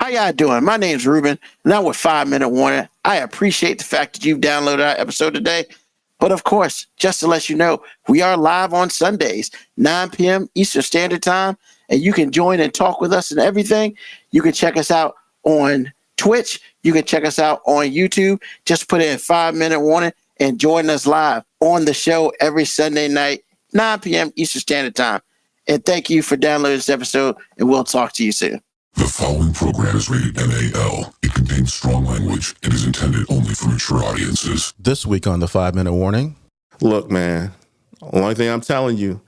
How y'all doing? My name's Ruben, and I'm with 5 Minute Warning. I appreciate the fact that you've downloaded our episode today. But of course, just to let you know, we are live on Sundays, 9 p.m. Eastern Standard Time, and you can join and talk with us and everything. You can check us out on Twitch. You can check us out on YouTube. Just put in 5 Minute Warning and join us live on the show every Sunday night, 9 p.m. Eastern Standard Time. And thank you for downloading this episode, and we'll talk to you soon. The following program is rated MAL. It contains strong language and is intended only for mature audiences. This week on the 5 Minute Warning. Look, man, the only thing I'm telling you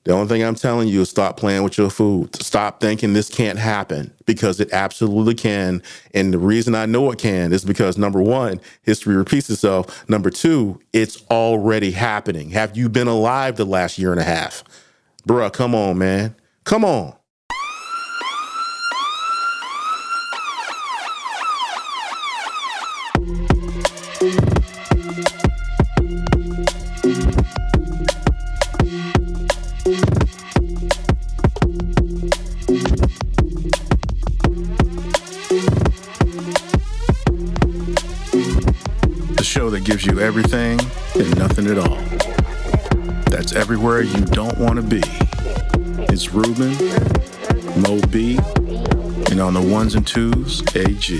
is stop playing with your food. Stop thinking this can't happen, because it absolutely can. And the reason I know it can is because, number one, history repeats itself. Number two, it's already happening. Have you been alive the last year and a half? Bruh, come on, man. Come on. The show that gives you everything and nothing at all. That's everywhere you don't want to be. It's Ruben, Mo B, and on the ones and twos, AG.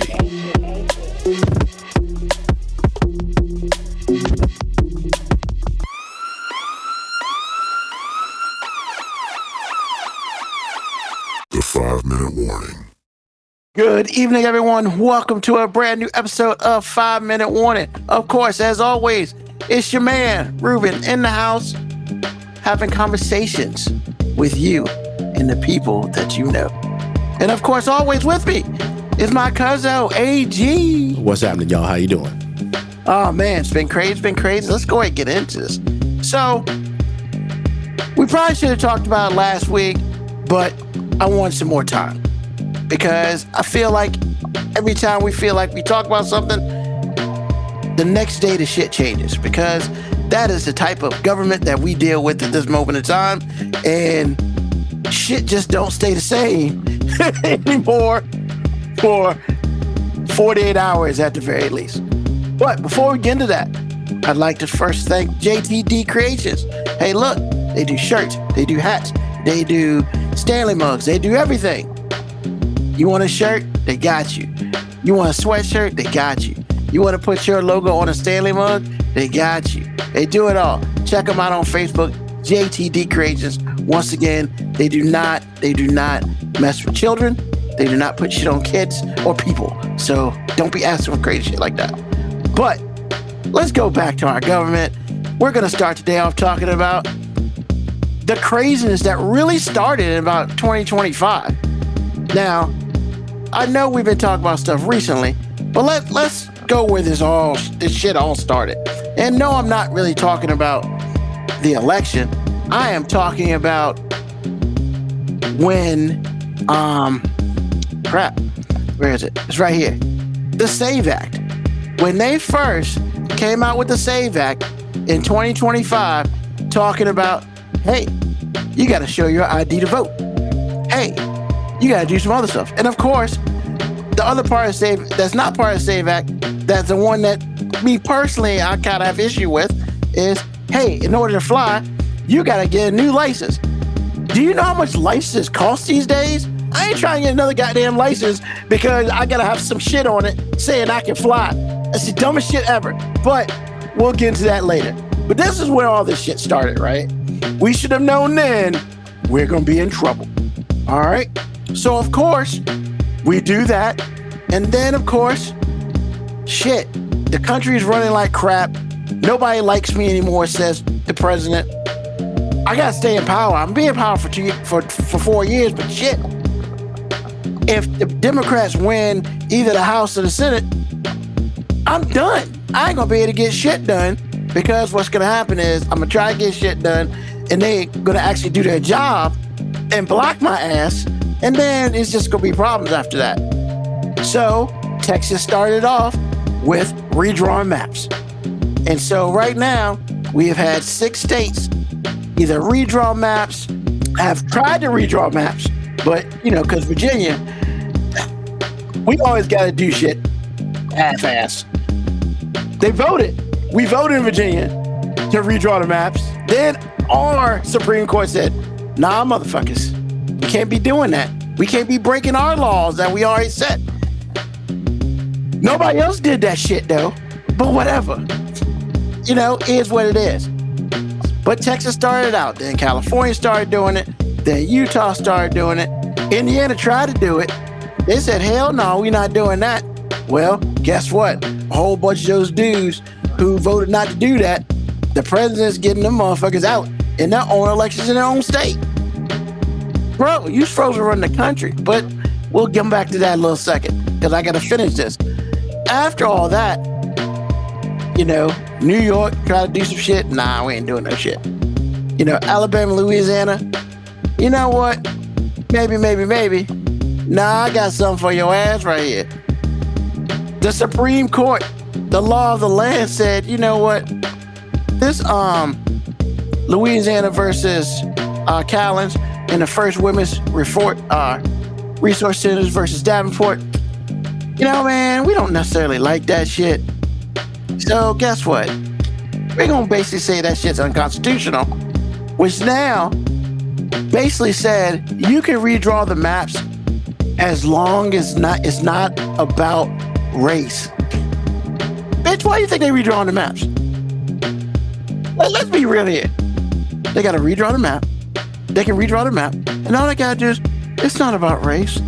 The 5 Minute Warning. Good evening, everyone. Welcome to a brand new episode of 5 Minute Warning. Of course, as always, it's your man, Ruben, in the house, having conversations with you and the people that you know. And of course, always with me is my cousin, AG. What's happening, y'all? How you doing? Oh, man, it's been crazy. Let's go ahead and get into this. So, we probably should have talked about it last week, but I want some more time. Because I feel like every time we feel like we talk about something, the next day the shit changes. Because that is the type of government that we deal with at this moment in time. And shit just don't stay the same anymore for 48 hours at the very least. But before we get into that, I'd like to first thank JTD Creations. Hey, look, they do shirts, they do hats, they do Stanley mugs, they do everything. You want a shirt? They got you. You want a sweatshirt? They got you. You want to put your logo on a Stanley mug? They got you. They do it all. Check them out on Facebook, JTD Creations. Once again, they do not mess with children. They do not put shit on kids or people. So don't be asking for crazy shit like that. But let's go back to our government. We're going to start today off talking about the craziness that really started in about 2025. Now, I know we've been talking about stuff recently, but let's go where this shit all started. And no, I'm not really talking about the election. I am talking about when, where is it? It's right here. The SAVE Act. When they first came out with the SAVE Act in 2025, talking about, hey, you got to show your ID to vote. Hey, you got to do some other stuff. And of course, the other part of SAVE, that's not part of the SAVE Act, that's the one that me personally, I kind of have issue with, is, hey, in order to fly, you got to get a new license. Do you know how much licenses cost these days? I ain't trying to get another goddamn license because I got to have some shit on it saying I can fly. That's the dumbest shit ever. But we'll get into that later. But this is where all this shit started, right? We should have known then we're going to be in trouble. All right? So, of course, we do that. And then, of course, shit, the country's running like crap. Nobody likes me anymore, says the president. I got to stay in power. I'm being in power for 4 years, but shit. If the Democrats win either the House or the Senate, I'm done. I ain't going to be able to get shit done, because what's going to happen is I'm going to try to get shit done, and they going to actually do their job and block my ass. And then it's just going to be problems after that. So Texas started off with redrawn maps. And so right now we have had 6 states either redraw maps, have tried to redraw maps, but, you know, because Virginia, We always got to do shit half-ass. They voted. We voted in Virginia to redraw the maps. Then our Supreme Court said, nah, motherfuckers, we can't be doing that. We can't be breaking our laws that we already set. Nobody else did that shit, though. But whatever. You know, is what it is. But Texas started out. Then California started doing it. Then Utah started doing it. Indiana tried to do it. They said, hell no, we're not doing that. Well, guess what? A whole bunch of those dudes who voted not to do that, the president's getting them motherfuckers out in their own elections in their own state. Bro, you supposed to run the country. But we'll get back to that in a little second because I got to finish this. After all that, you know, New York tried to do some shit. Nah, we ain't doing no shit. You know, Alabama, Louisiana, you know what? Maybe. Nah, I got something for your ass right here. The Supreme Court, the law of the land said, you know what? This Louisiana versus Callens and the First Women's Resource Centers versus Davenport. You know, man, we don't necessarily like that shit. So guess what? We're going to basically say that shit's unconstitutional, which now basically said you can redraw the maps as long as it's not about race. Bitch, why do you think they redrawing the maps? Let's be real here. They got to redraw the map. They can redraw the map. And all they got to do is, it's not about race.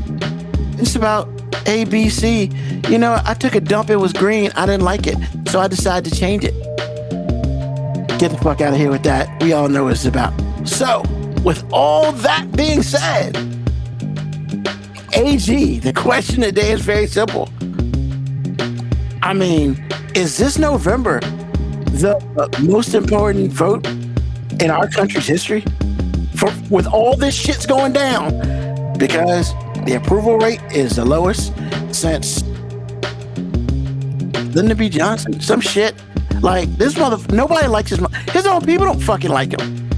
It's about A, B, C. You know, I took a dump. It was green. I didn't like it. So I decided to change it. Get the fuck out of here with that. We all know what it's about. So, with all that being said, AG, the question today is very simple. I mean, is this November the most important vote in our country's history? With all this shit's going down, because the approval rate is the lowest since Lyndon B. Johnson. Some shit. Like, this nobody likes his own people don't fucking like him.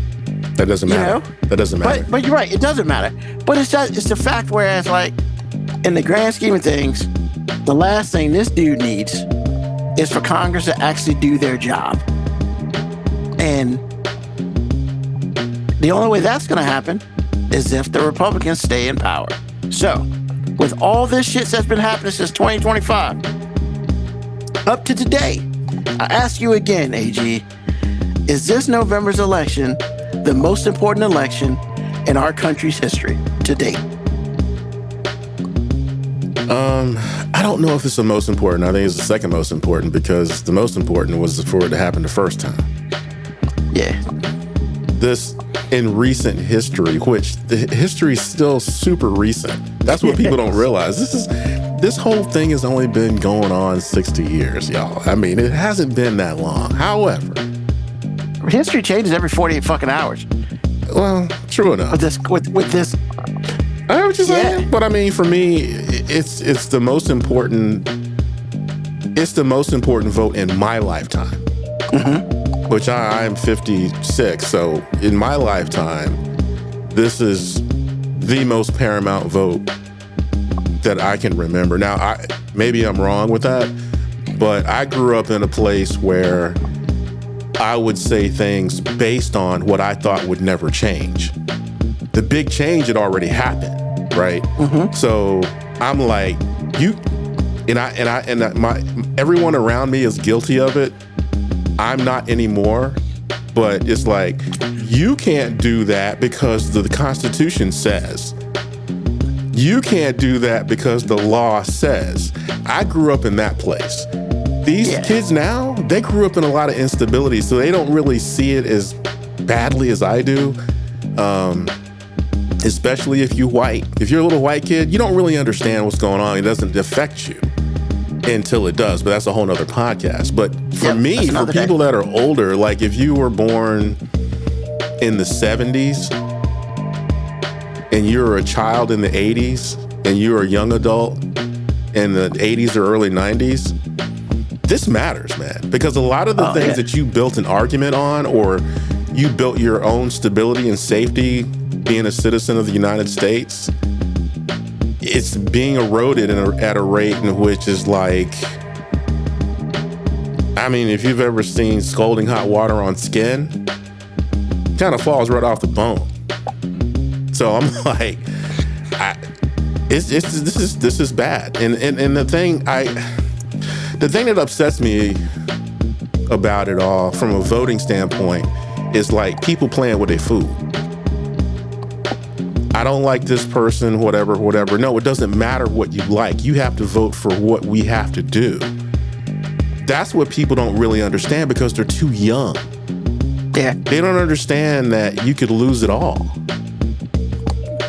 That doesn't matter. You know? That doesn't matter. But you're right, it doesn't matter. But it's the fact, whereas, like, in the grand scheme of things, the last thing this dude needs is for Congress to actually do their job. And the only way that's going to happen is if the Republicans stay in power. So, with all this shit that's been happening since 2025, up to today, I ask you again, AG, is this November's election the most important election in our country's history to date? I don't know if it's the most important. I think it's the second most important, because the most important was for it to happen the first time. Yeah. This, in recent history, which the history is still super recent. That's what people don't realize. This whole thing has only been going on 60 years, y'all. I mean, it hasn't been that long. However, history changes every 48 fucking hours. Well, true enough. With this. I know what you're saying, but I mean, for me, it's the most important. It's the most important vote in my lifetime, which I'm 56. So in my lifetime, this is the most paramount vote that I can remember. Now, maybe I'm wrong with that, but I grew up in a place where I would say things based on what I thought would never change. The big change had already happened, right? So I'm like, everyone around me is guilty of it. I'm not anymore, but it's like, you can't do that because the Constitution says. You can't do that because the law says. I grew up in that place. These kids now, they grew up in a lot of instability, so they don't really see it as badly as I do. Especially if you're white. If you're a little white kid, you don't really understand what's going on. It doesn't affect you until it does, but that's a whole nother podcast. But for me, for people that are older, like if you were born in the 70s and you're a child in the 80s and you're a young adult in the 80s or early 90s, this matters, man, because a lot of the things that you built an argument on, or you built your own stability and safety being a citizen of the United States, it's being eroded at a rate in which is like, I mean, if you've ever seen scalding hot water on skin, it kind of falls right off the bone. So I'm like, this is bad. And the thing that upsets me about it all from a voting standpoint is like people playing with their food. I don't like this person, whatever. No, it doesn't matter what you like. You have to vote for what we have to do. That's what people don't really understand because they're too young. Yeah. They don't understand that you could lose it all.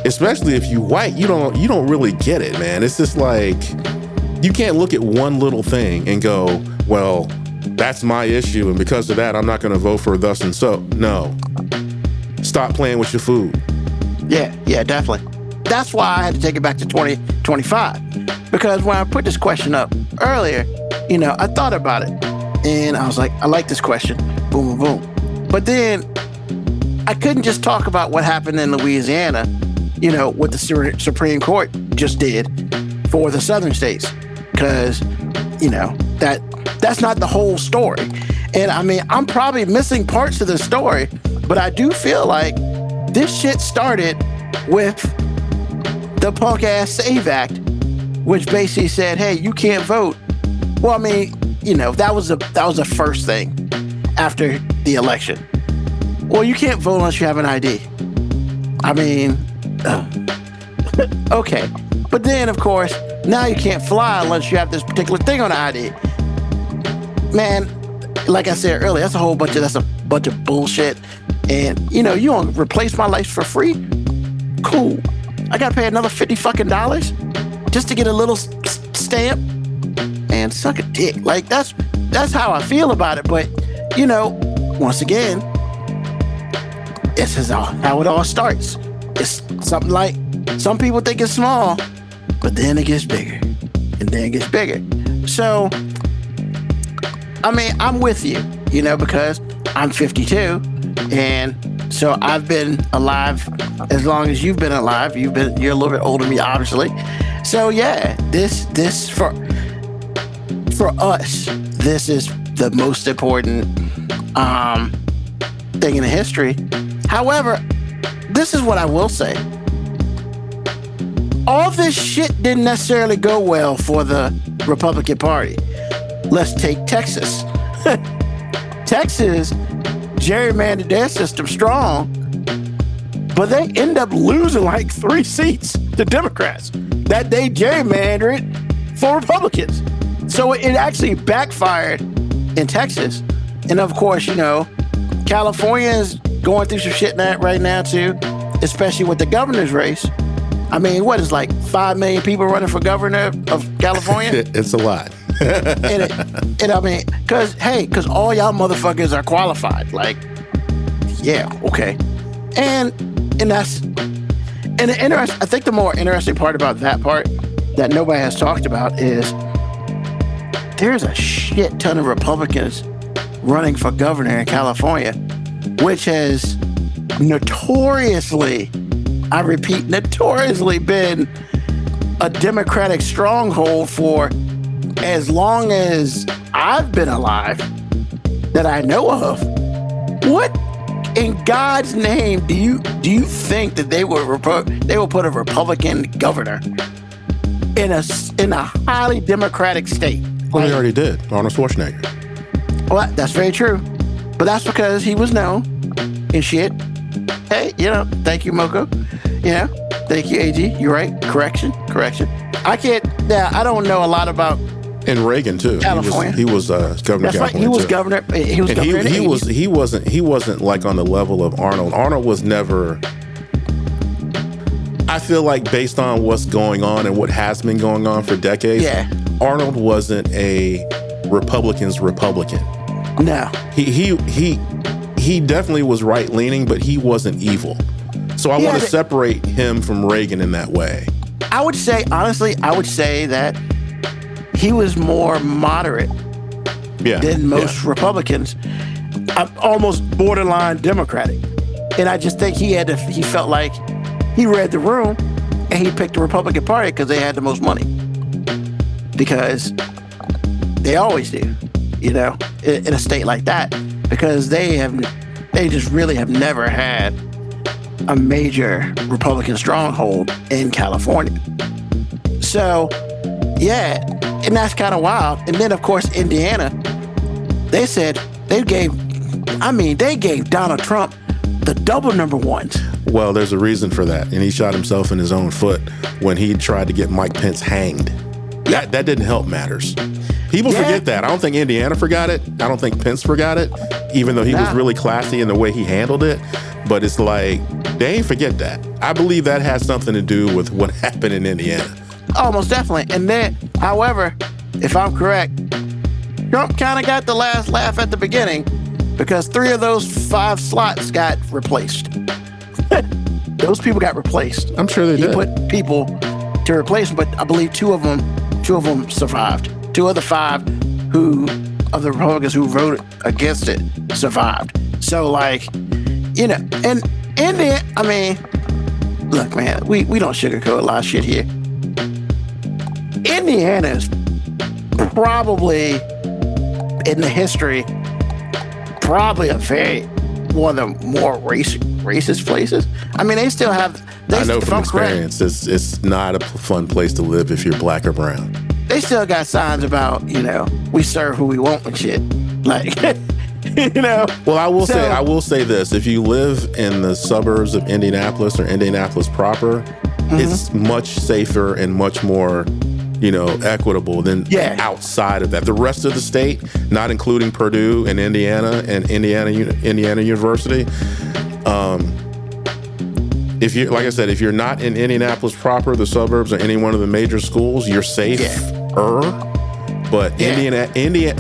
Especially if you white, you don't really get it, man. It's just like, you can't look at one little thing and go, well, that's my issue, and because of that, I'm not going to vote for thus and so. No. Stop playing with your food. Yeah, definitely. That's why I had to take it back to 2025. Because when I put this question up earlier, I thought about it. And I was like, I like this question. Boom, boom, boom. But then I couldn't just talk about what happened in Louisiana, what the Supreme Court just did for the southern states. Because, that's not the whole story. And I mean, I'm probably missing parts of the story, but I do feel like this shit started with the punk ass SAVE Act, which basically said, hey, you can't vote. Well, I mean, that was the first thing after the election. Well, you can't vote unless you have an ID. I mean, okay. But then, of course, now you can't fly unless you have this particular thing on the ID. Man, like I said earlier, that's a bunch of bullshit. And, you want to replace my life for free? Cool. I got to pay another $50 fucking just to get a little stamp and suck a dick. Like, that's how I feel about it. But, once again, this is how it all starts. It's something like, some people think it's small, but then it gets bigger. And then it gets bigger. So, I mean, I'm with you, because I'm 52. And so I've been alive as long as you've been alive. You're a little bit older than me, obviously. So yeah, this for us, this is the most important thing in history. However, this is what I will say. All this shit didn't necessarily go well for the Republican Party. Let's take Texas. Texas gerrymandered their system strong, but they end up losing like 3 seats to Democrats that they gerrymandered it for Republicans. So it actually backfired in Texas. And of course, California is going through some shit right now too, especially with the governor's race. I mean, what is like 5 million people running for governor of California? It's a lot. and I mean, because all y'all motherfuckers are qualified. Like, yeah, okay. And that's, and I think the more interesting part about that part that nobody has talked about is there's a shit ton of Republicans running for governor in California, which has notoriously, I repeat, notoriously been a Democratic stronghold for as long as I've been alive that I know of. What in God's name do you think that they will put a Republican governor in a highly Democratic state? Well, they already did. Arnold Schwarzenegger. Well, that's very true, but that's because he was known and shit. Hey, thank you, Moko. Thank you, AG. You're right. Correction. I can't. Yeah, I don't know a lot about. And Reagan too. California. He was governor. That's right. He was governor. He was governor. He wasn't like on the level of Arnold. Arnold was never. I feel like based on what's going on and what has been going on for decades, yeah, Arnold wasn't a Republican's Republican. No. He definitely was right leaning, but he wasn't evil. So I want to separate him from Reagan in that way. I would say that he was more moderate than most Republicans. Almost borderline Democratic. And I just think he felt like he read the room And he picked the Republican Party because they had the most money. Because they always do, in a state like that. Because they just really have never had a major Republican stronghold in California. So, yeah, and that's kind of wild. And then, of course, Indiana, they said they gave Donald Trump the double number ones. Well, there's a reason for that. And he shot himself in his own foot when he tried to get Mike Pence hanged. That didn't help matters. People forget that. I don't think Indiana forgot it. I don't think Pence forgot it, even though he was really classy in the way he handled it. But it's like, they ain't forget that. I believe that has something to do with what happened in Indiana. Oh, most definitely. And then, however, if I'm correct, Trump kind of got the last laugh at the beginning because 3 of those 5 slots got replaced. Those people got replaced. I'm sure they did. He put people to replace them, but I believe 2 of them survived. 2 of the 5 of the Republicans who voted against it survived. So, and India, look, man, we don't sugarcoat a lot of shit here. Indiana is probably, in the history, probably one of the more racist places. They still have... I know from experience, it's not a fun place to live if you're black or brown. They still got signs about, we serve who we want and shit. Well, I will say this. If you live in the suburbs of Indianapolis or Indianapolis proper, it's much safer and much more, equitable than outside of that. The rest of the state, not including Purdue and Indiana University, if you're not in Indianapolis proper, the suburbs, or any one of the major schools, you're safer. But Indiana,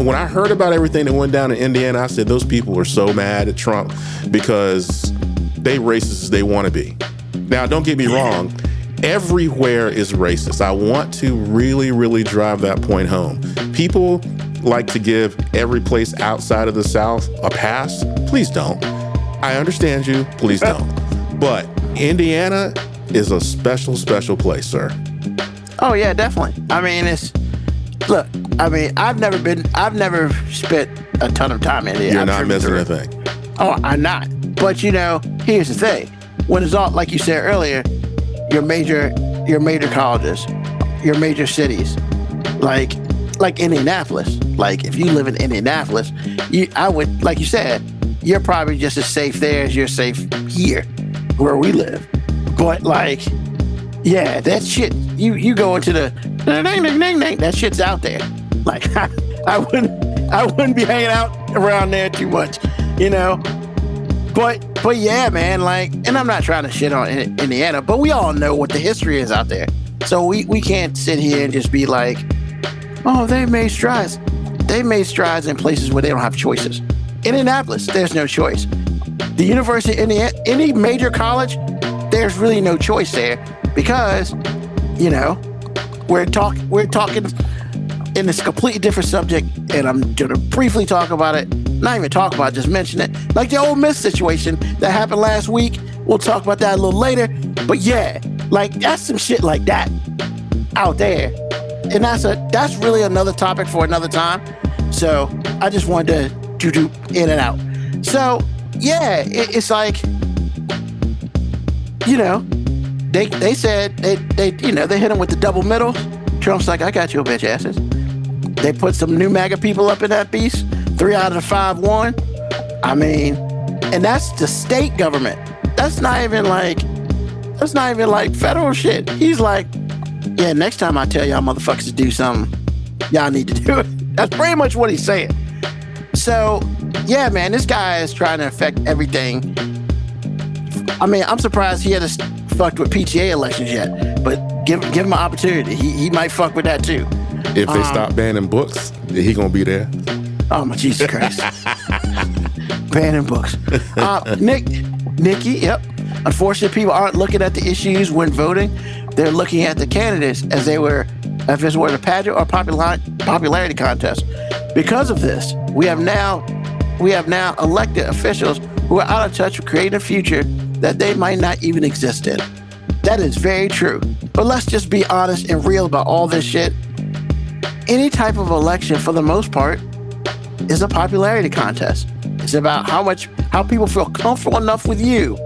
when I heard about everything that went down in Indiana, I said, those people are so mad at Trump because they racist as they want to be. Now, don't get me wrong. Everywhere is racist. I want to really, really drive that point home. People like to give every place outside of the South a pass. Please don't. I understand you. Please don't. But Indiana is a special, special place, sir. Oh yeah, definitely. I've never spent a ton of time in Indiana. You're not missing a thing. Oh, I'm not. But here's the thing. When it's all, like you said earlier, your major colleges, your major cities, like Indianapolis. Like if you live in Indianapolis, I would, like you said, you're probably just as safe there as you're safe here, where we live. But that shit, you go into the that shit's out there. Like I wouldn't be hanging out around there too much, But yeah, man, and I'm not trying to shit on Indiana, but we all know what the history is out there. So we can't sit here and just be like, oh, they made strides. They made strides in places where they don't have choices. Indianapolis, there's no choice. The University of Indiana, any major college, there's really no choice there because, we're talking in this completely different subject, and I'm going to briefly talk about it. Not even talk about it, just mention it. Like the Ole Miss situation that happened last week. We'll talk about that a little later. But yeah, that's some shit like that out there. And that's really another topic for another time. So I just wanted to do in and out. So yeah, it's like, they said they hit him with the double middle. Trump's like, I got your bitch asses. They put some new MAGA people up in that beast. 3 out of the 5 won. And that's the state government. That's not even like federal shit. He's like, yeah, next time I tell y'all motherfuckers to do something, y'all need to do it. That's pretty much what he's saying. So, yeah, man, this guy is trying to affect everything. I'm surprised he hasn't fucked with PTA elections yet, but give him an opportunity. He might fuck with that too. If they stop banning books, he gonna be there. Oh my Jesus Christ. Banning books. Nikki, yep. Unfortunately, people aren't looking at the issues when voting. They're looking at the candidates as if this were a pageant or popularity contest. Because of this, we have now elected officials who are out of touch with creating a future that they might not even exist in. That is very true. But let's just be honest and real about all this shit. Any type of election, for the most part, is a popularity contest. It's about how people feel comfortable enough with you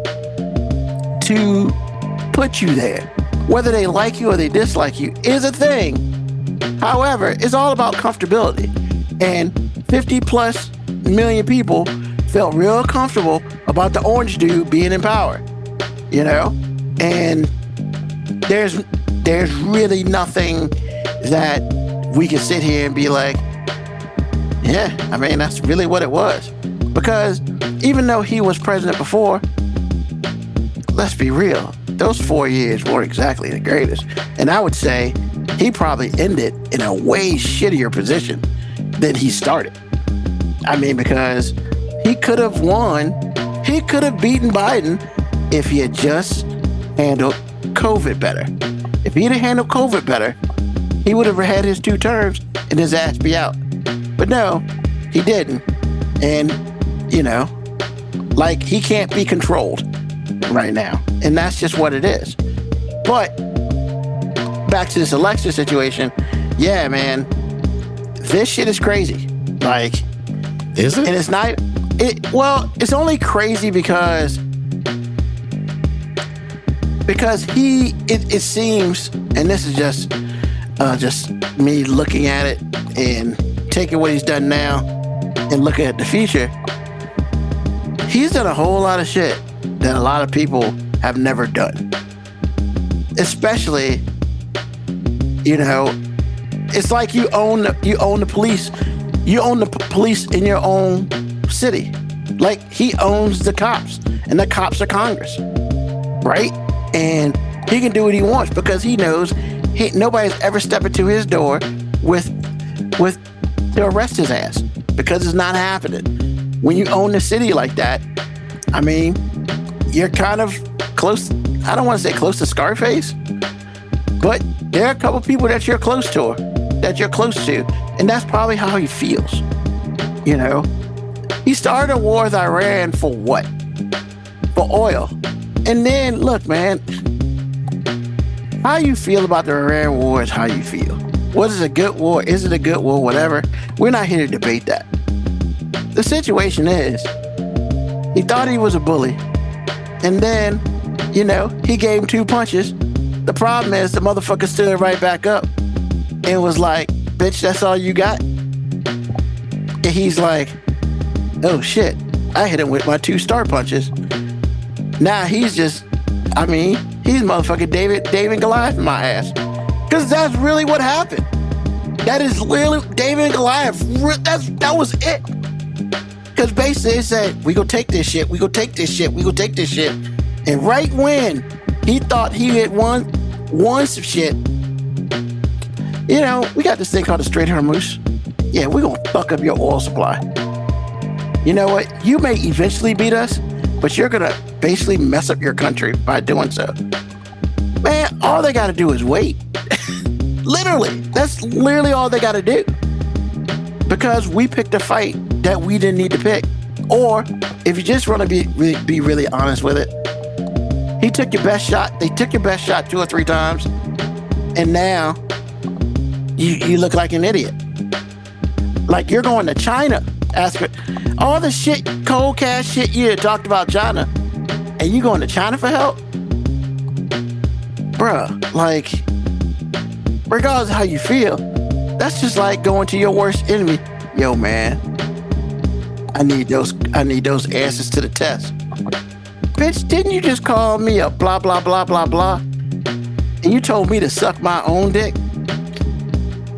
to put you there. Whether they like you or they dislike you is a thing. However, it's all about comfortability. And 50 plus million people felt real comfortable about the orange dude being in power, you know? And there's really nothing that we can sit here and be like, yeah, I mean, that's really what it was. Because even though he was president before, let's be real, those 4 years weren't exactly the greatest. And I would say he probably ended in a way shittier position than he started. I mean, because he could have won, he could have beaten Biden if he had just handled COVID better. If he'd have handled COVID better, he would have had his 2 terms and his ass be out. But no, he didn't. And, you know, like, he can't be controlled right now. And that's just what it is. But back to this election situation, yeah, man, this shit is crazy. Like, is it? And it's not, it's only crazy because it seems, and this is just me looking at it and taking what he's done now and looking at the future. He's done a whole lot of shit that a lot of people have never done. Especially, you know, it's like you own the police. You own the police in your own city. Like, he owns the cops, and the cops are Congress, right? And he can do what he wants because he knows nobody's ever stepped into his door with to arrest his ass, because it's not happening. When you own the city like that, I mean, you're kind of close. I don't want to say close to Scarface, but there are a couple people that you're close to, and that's probably how he feels. You know, he started a war with Iran for what? For oil. And then, look, man, how you feel about the Iran war is how you feel. Was it a good war? Is it a good war? Whatever. We're not here to debate that. The situation is, he thought he was a bully, and then, you know, he gave him 2 punches. The problem is the motherfucker stood right back up and was like, bitch, that's all you got? And he's like, oh shit, I hit him with my 2 star punches. Now he's just, I mean, he's motherfucking David and Goliath in my ass. Because that's really what happened. That is literally David and Goliath. That was it. Because basically they said, we go take this shit, we go take this shit, we go take this shit. And right when he thought he had won some shit, you know, we got this thing called the Strait of Hormuz. Yeah, we're going to fuck up your oil supply. You know what? You may eventually beat us, but you're going to basically mess up your country by doing so. Man, all they got to do is wait. Literally. That's literally all they got to do. Because we picked a fight that we didn't need to pick. Or, if you just want to be really honest with it, he took your best shot. They took your best shot 2 or 3 times. And now, you look like an idiot. Like, you're going to China. Ask it. All the shit, cold cash shit you talked about China. And you going to China for help? Bruh, like, regardless of how you feel, that's just like going to your worst enemy. Yo, man, I need those answers to the test. Bitch, didn't you just call me a blah, blah, blah, blah, blah? And you told me to suck my own dick?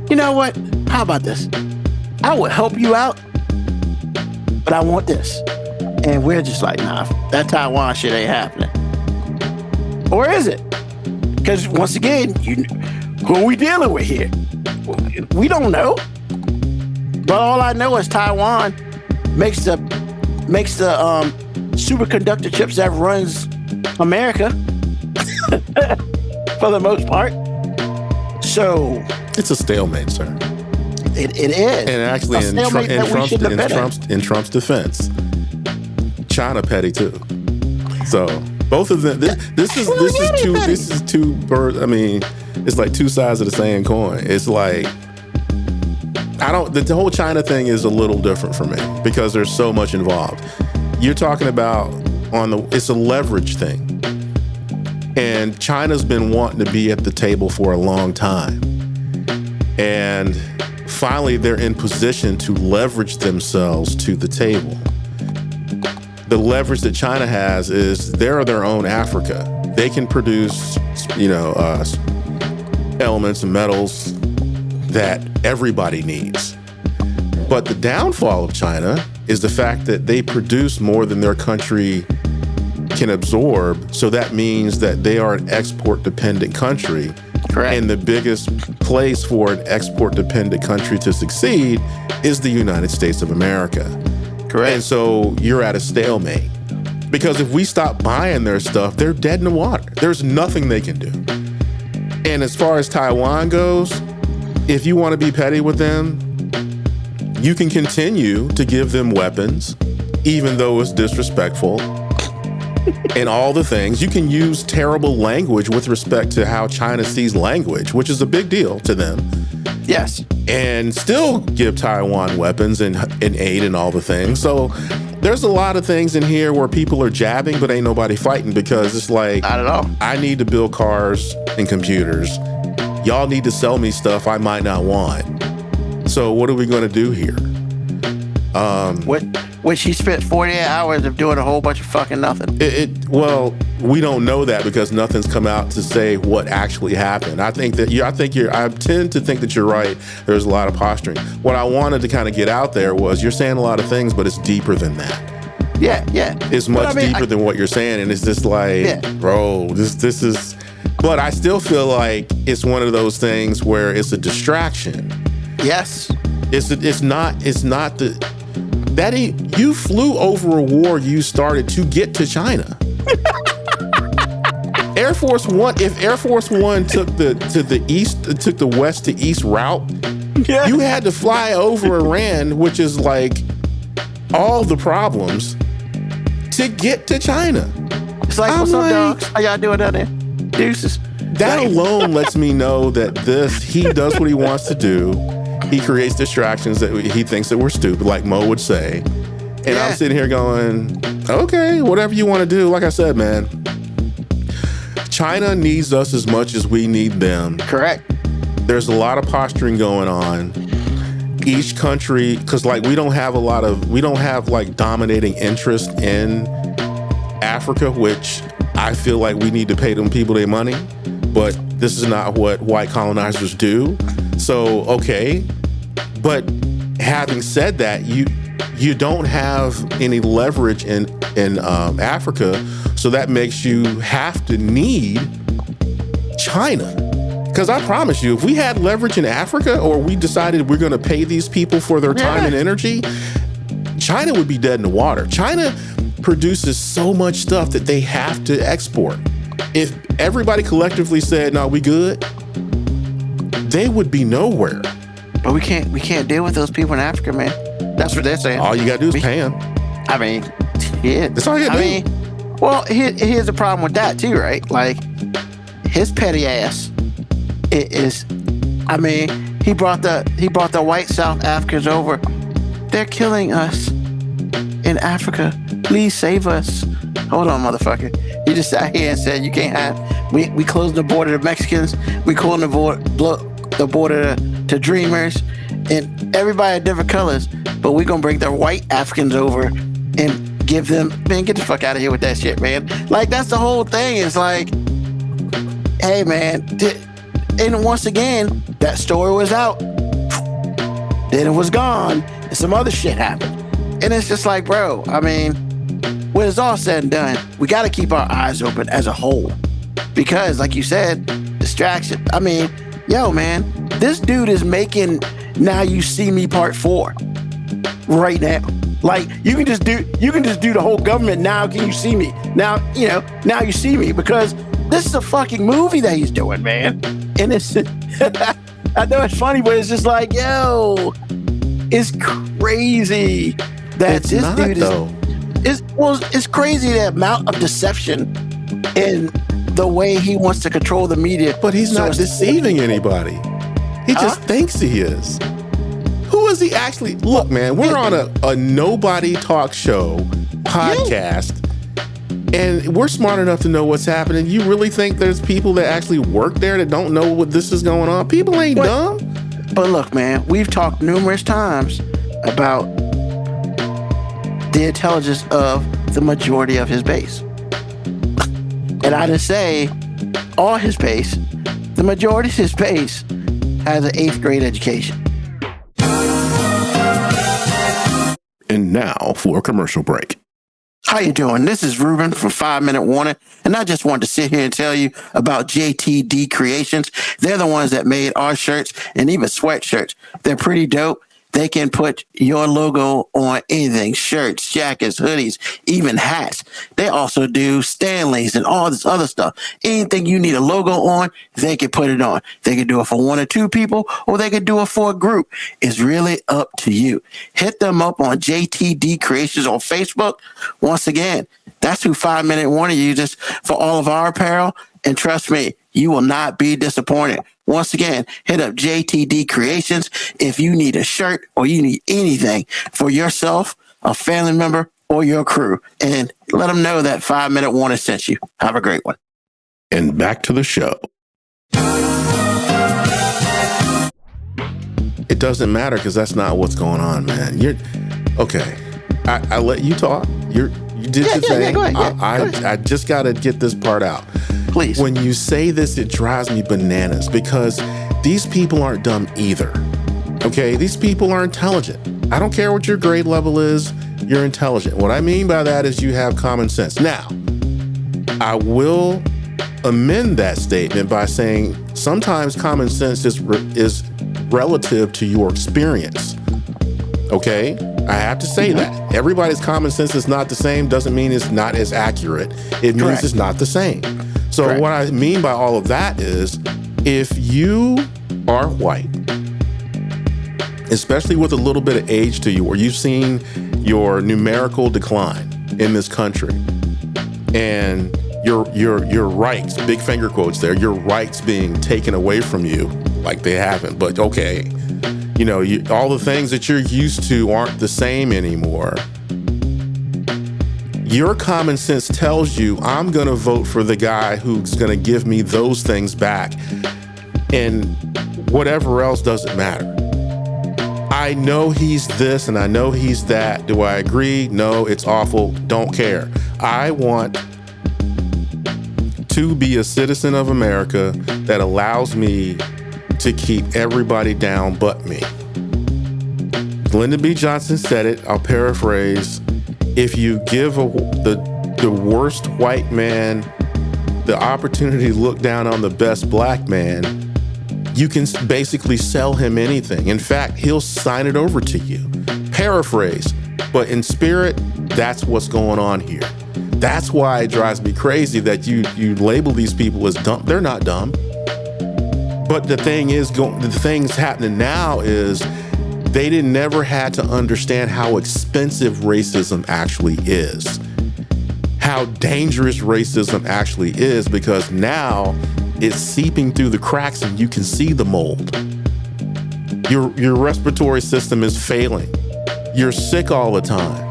You know what? How about this? I will help you out, but I want this. And we're just like, nah, that Taiwan shit ain't happening. Or is it? Because once again, who are we dealing with here? We don't know. But all I know is Taiwan makes the superconductor chips that runs America for the most part. So it's a stalemate, sir. It is. And actually, in Trump's defense, China petty too. So Both of them. This is two birds. I mean, it's like two sides of the same coin. It's like the whole China thing is a little different for me because there's so much involved. You're talking about it's a leverage thing. And China's been wanting to be at the table for a long time. And finally, they're in position to leverage themselves to the table. The leverage that China has is they're their own Africa. They can produce, elements and metals that everybody needs. But the downfall of China is the fact that they produce more than their country can absorb. So that means that they are an export-dependent country. Correct. And the biggest place for an export-dependent country to succeed is the United States of America. Correct. And so you're at a stalemate. Because if we stop buying their stuff, they're dead in the water. There's nothing they can do. And as far as Taiwan goes, if you want to be petty with them, you can continue to give them weapons, even though it's disrespectful. And all the things. You can use terrible language with respect to how China sees language, which is a big deal to them. Yes. And still give Taiwan weapons and aid and all the things. So there's a lot of things in here where people are jabbing, but ain't nobody fighting because it's like, not at all. I need to build cars and computers. Y'all need to sell me stuff I might not want. So what are we going to do here? Which he spent 48 hours of doing a whole bunch of fucking nothing. Well, we don't know that because nothing's come out to say what actually happened. I tend to think that you're right. There's a lot of posturing. What I wanted to kind of get out there was you're saying a lot of things, but it's deeper than that. Yeah. It's much deeper than what you're saying. And it's just like, bro, this is, but I still feel like it's one of those things where it's a distraction. Yes. It's not you flew over a war you started to get to China. Air Force One, if Air Force One took the west to east route, you had to fly over Iran, which is like all the problems, to get to China. It's like, what's up, dogs? How y'all doing down there? Deuces. That alone lets me know that he does what he wants to do. He creates distractions that he thinks that we're stupid, like Mo would say. And I'm sitting here going, okay, whatever you want to do. Like I said, man, China needs us as much as we need them. Correct. There's a lot of posturing going on. Each country, because like we don't have like dominating interest in Africa, which I feel like we need to pay them people their money. But this is not what white colonizers do. So, okay. But having said that, you don't have any leverage in Africa. So that makes you have to need China. Because I promise you, if we had leverage in Africa or we decided we're going to pay these people for their time and energy, China would be dead in the water. China produces so much stuff that they have to export. If everybody collectively said, no, we good, they would be nowhere. But we can't deal with those people in Africa, man. That's what they're saying. All you got to do is pay them. I mean, yeah. That's all you got to do. Well, here's the problem with that too, right? Like, his petty ass is, I mean, he brought the white South Africans over. They're killing us in Africa. Please save us. Hold on, motherfucker. You just sat here and said you can't have. We closed the border to Mexicans. We closed the border to Dreamers, and everybody had different colors. But we're gonna bring the white Africans over and give them. Man, get the fuck out of here with that shit, man. Like, that's the whole thing. It's like, hey, man. And once again, that story was out. Then it was gone, and some other shit happened. And it's just like, bro, I mean, when it's all said and done, we got to keep our eyes open as a whole. Because, like you said, distraction. I mean, yo, man, this dude is making Now You See Me Part 4 right now. Like, you can just do the whole government Now Can You See Me? Now you see me, because this is a fucking movie that he's doing, man. And it's I know it's funny, but it's just like, yo, it's crazy that this dude is. It's crazy the amount of deception in the way he wants to control the media. But he's not deceiving anybody. He just thinks he is. Who is he actually? Look, man, we're on a nobody talk show podcast, and we're smart enough to know what's happening. You really think there's people that actually work there that don't know what this is going on? People ain't dumb. But look, man, we've talked numerous times about the intelligence of the majority of his base. And I just say all his base, the majority of his base has an 8th grade education. And now for a commercial break. How you doing? This is Ruben from 5 Minute Warning, and I just wanted to sit here and tell you about JTD Creations. They're the ones that made our shirts and even sweatshirts. They're pretty dope. They can put your logo on anything, shirts, jackets, hoodies, even hats. They also do Stanleys and all this other stuff. Anything you need a logo on, they can put it on. They can do it for 1 or 2 people, or they can do it for a group. It's really up to you. Hit them up on JTD Creations on Facebook. Once again, that's who 5 Minute Warning uses for all of our apparel. And trust me, you will not be disappointed. Once again, hit up JTD Creations if you need a shirt or you need anything for yourself, a family member, or your crew. And let them know that 5 Minute Warning sent you. Have a great one. And back to the show. It doesn't matter because that's not what's going on, man. You're okay. I let you talk. You did your thing. Go ahead. I just got to get this part out. Please. When you say this, it drives me bananas because these people aren't dumb either. Okay? These people are intelligent. I don't care what your grade level is, you're intelligent. What I mean by that is you have common sense. Now, I will amend that statement by saying sometimes common sense is relative to your experience. Okay? I have to say that. Everybody's common sense is not the same, doesn't mean it's not as accurate. It means Correct. it's not the same. So Correct. what I mean by all of that is if you are white, especially with a little bit of age to you, or you've seen your numerical decline in this country, and your rights, big finger quotes there, your rights being taken away from you, like they haven't, but okay. You know, all the things that you're used to aren't the same anymore. Your common sense tells you, I'm going to vote for the guy who's going to give me those things back. And whatever else doesn't matter. I know he's this and I know he's that. Do I agree? No, it's awful. Don't care. I want to be a citizen of America that allows me to keep everybody down but me. Lyndon B. Johnson said it, I'll paraphrase. If you give the worst white man the opportunity to look down on the best black man, you can basically sell him anything. In fact, he'll sign it over to you. Paraphrase, but in spirit, that's what's going on here. That's why it drives me crazy that you label these people as dumb. They're not dumb. But the thing is, the thing's happening now is they never had to understand how expensive racism actually is, how dangerous racism actually is, because now it's seeping through the cracks and you can see the mold. Your respiratory system is failing. You're sick all the time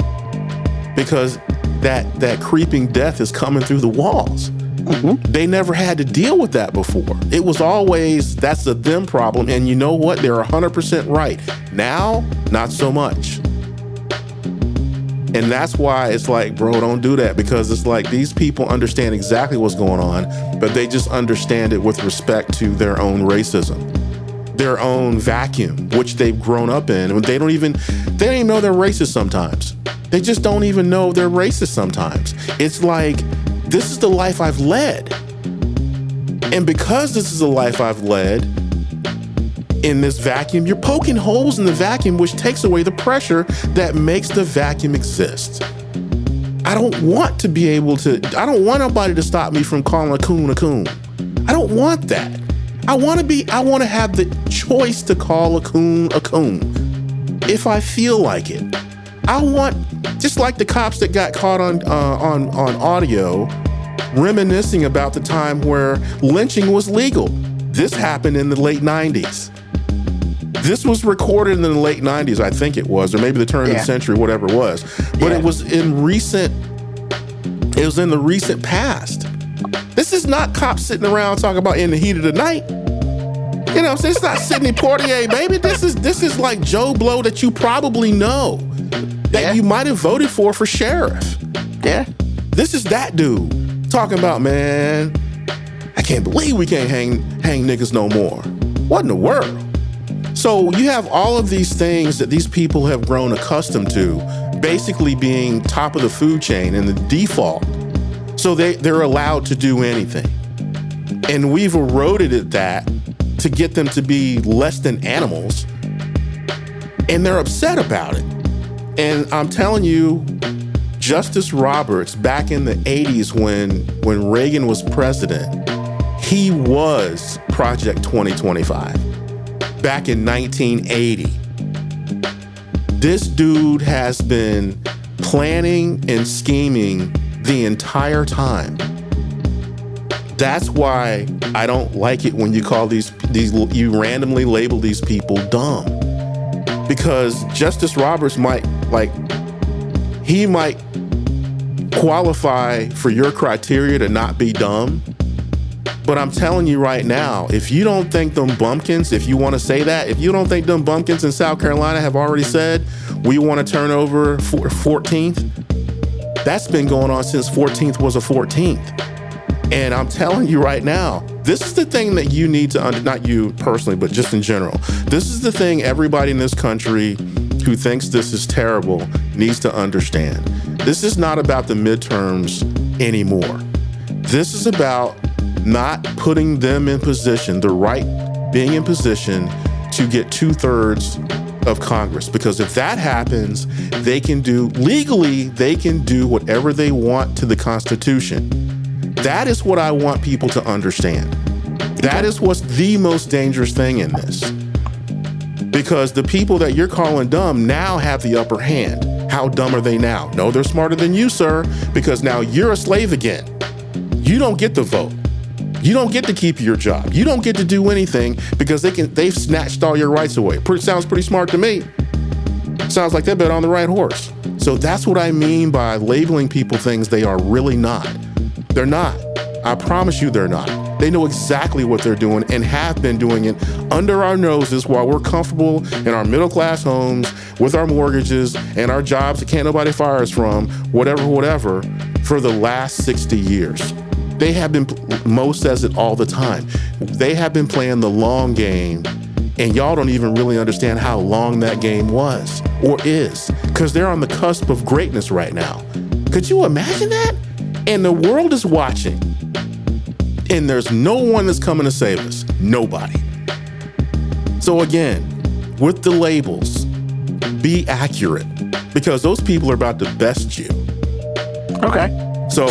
because that creeping death is coming through the walls. Mm-hmm. They never had to deal with that before. It was always, that's a them problem. And you know what? They're 100% right. Now, not so much. And that's why it's like, bro, don't do that, because it's like these people understand exactly what's going on, but they just understand it with respect to their own racism, their own vacuum, which they've grown up in. And they don't even know they're racist sometimes. They just don't even know they're racist sometimes. It's like, this is the life I've led. And because this is the life I've led in this vacuum, you're poking holes in the vacuum, which takes away the pressure that makes the vacuum exist. I don't want to be able to, I don't want nobody to stop me from calling a coon a coon. I don't want that. I want to have the choice to call a coon if I feel like it. I want, just like the cops that got caught on audio reminiscing about the time where lynching was legal. This happened in the late 90s. This was recorded in the late 90s, I think it was, or maybe the turn of the century, whatever it was. But it was in the recent past. This is not cops sitting around talking about in the heat of the night. You know, it's not Sidney Poitier, baby. This is like Joe Blow that you probably know, that you might have voted for sheriff. Yeah. This is that dude talking about, man, I can't believe we can't hang niggas no more. What in the world? So you have all of these things that these people have grown accustomed to, basically being top of the food chain and the default. So they're allowed to do anything. And we've eroded at that to get them to be less than animals. And they're upset about it. And I'm telling you, Justice Roberts, back in the 80s when Reagan was president, he was Project 2025 back in 1980. This dude has been planning and scheming the entire time. That's why I don't like it when you call you randomly label these people dumb. Because Justice Roberts might qualify for your criteria to not be dumb. But I'm telling you right now, if you don't think them bumpkins, if you want to say that, if you don't think them bumpkins in South Carolina have already said, we want to turn over 14th, that's been going on since 14th was a 14th. And I'm telling you right now, this is the thing that you need to, not you personally, but just in general, this is the thing everybody in this country who thinks this is terrible needs to understand. This is not about the midterms anymore. This is about not putting them in position, being in position to get 2/3 of Congress. Because if that happens, they can do whatever they want to the Constitution. That is what I want people to understand. That is what's the most dangerous thing in this. Because the people that you're calling dumb now have the upper hand. How dumb are they now? No, they're smarter than you, sir, because now you're a slave again. You don't get the vote. You don't get to keep your job. You don't get to do anything because they've snatched all your rights away. Sounds pretty smart to me. Sounds like they bet on the right horse. So that's what I mean by labeling people things they are really not. They're not. I promise you they're not. They know exactly what they're doing and have been doing it under our noses while we're comfortable in our middle-class homes with our mortgages and our jobs that can't nobody fire us from, whatever, for the last 60 years. They have been, Mo says it all the time, they have been playing the long game, and y'all don't even really understand how long that game was or is, because they're on the cusp of greatness right now. Could you imagine that? And the world is watching, and there's no one that's coming to save us. Nobody. So again, with the labels, be accurate, because those people are about to best you. Okay. So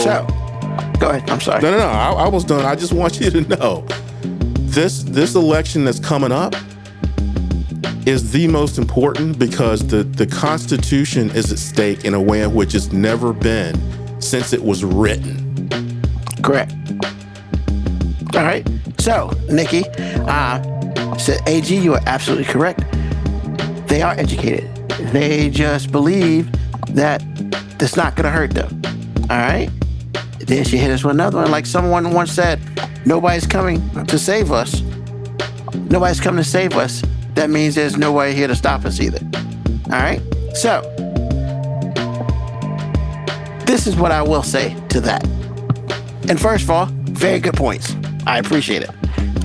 go ahead. I'm sorry. No. I was done. I just want you to know this election that's coming up is the most important because the Constitution is at stake in a way in which it's never been since it was written. Correct. All right. So, Nikki, said AG, you are absolutely correct. They are educated. They just believe that it's not going to hurt them. All right. Then she hit us with another one. Like someone once said, nobody's coming to save us. Nobody's coming to save us. That means there's nobody here to stop us either. All right. So, this is what I will say to that. And first of all, very good points. I appreciate it.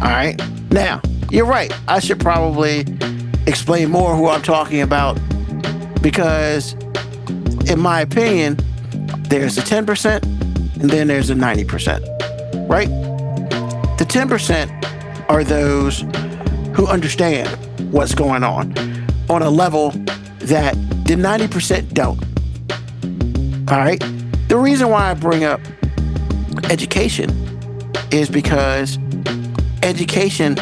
All right. Now, you're right. I should probably explain more who I'm talking about because, in my opinion, there's a 10% and then there's a 90%, right? The 10% are those who understand what's going on a level that the 90% don't. All right. The reason why I bring up education is because education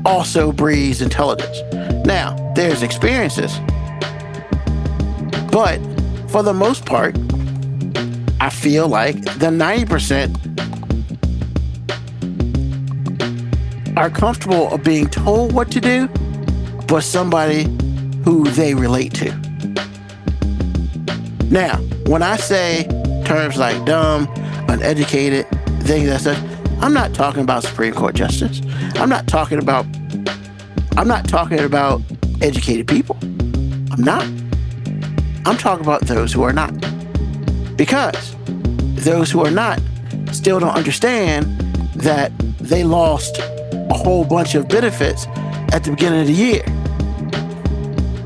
also breeds intelligence. Now, there's experiences, but for the most part, I feel like the 90% are comfortable of being told what to do, but somebody who they relate to. Now, when I say terms like dumb, uneducated, things like that, I'm not talking about Supreme Court justice. I'm not talking about educated people. I'm not. I'm talking about those who are not. Because those who are not still don't understand that they lost a whole bunch of benefits at the beginning of the year.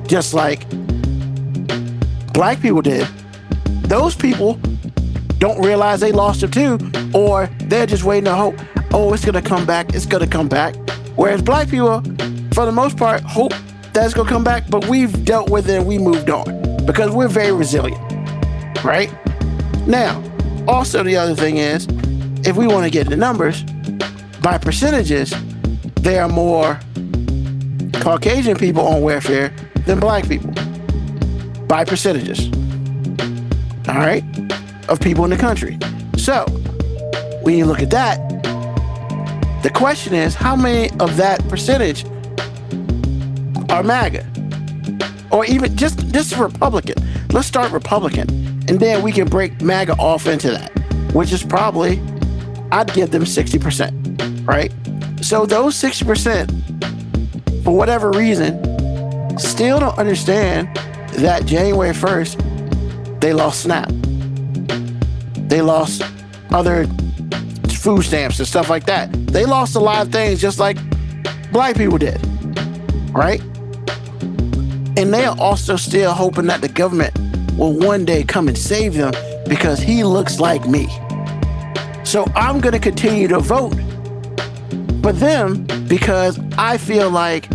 Just like black people did. Those people don't realize they lost them too, or they're just waiting to hope, oh, it's gonna come back, it's gonna come back. Whereas black people, for the most part, hope that it's gonna come back, but we've dealt with it and we moved on because we're very resilient, right? Now, also the other thing is, if we want to get the numbers, by percentages, there are more Caucasian people on welfare than black people. By percentages. All right? Of people in the country. So, when you look at that, the question is, how many of that percentage are MAGA? Or even just Republican. Let's start Republican. And then we can break MAGA off into that, which is probably, I'd give them 60%, right? So those 60%, for whatever reason, still don't understand that January 1st, they lost SNAP. They lost other food stamps and stuff like that. They lost a lot of things just like black people did, right? And they are also still hoping that the government will one day come and save them because he looks like me. So I'm going to continue to vote for them because I feel like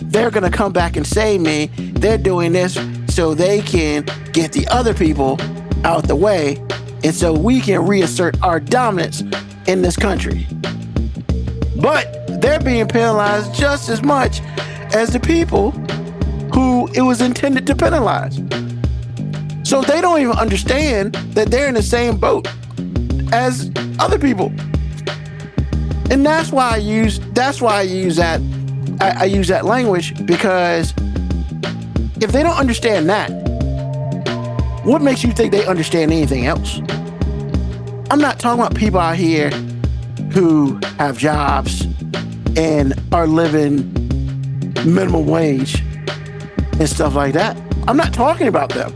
they're going to come back and save me. They're doing this so they can get the other people out the way and so we can reassert our dominance in this country. But they're being penalized just as much as the people who it was intended to penalize. So they don't even understand that they're in the same boat as other people. And that's why I use that language, because if they don't understand that, what makes you think they understand anything else? I'm not talking about people out here who have jobs and are living minimum wage and stuff like that. I'm not talking about them.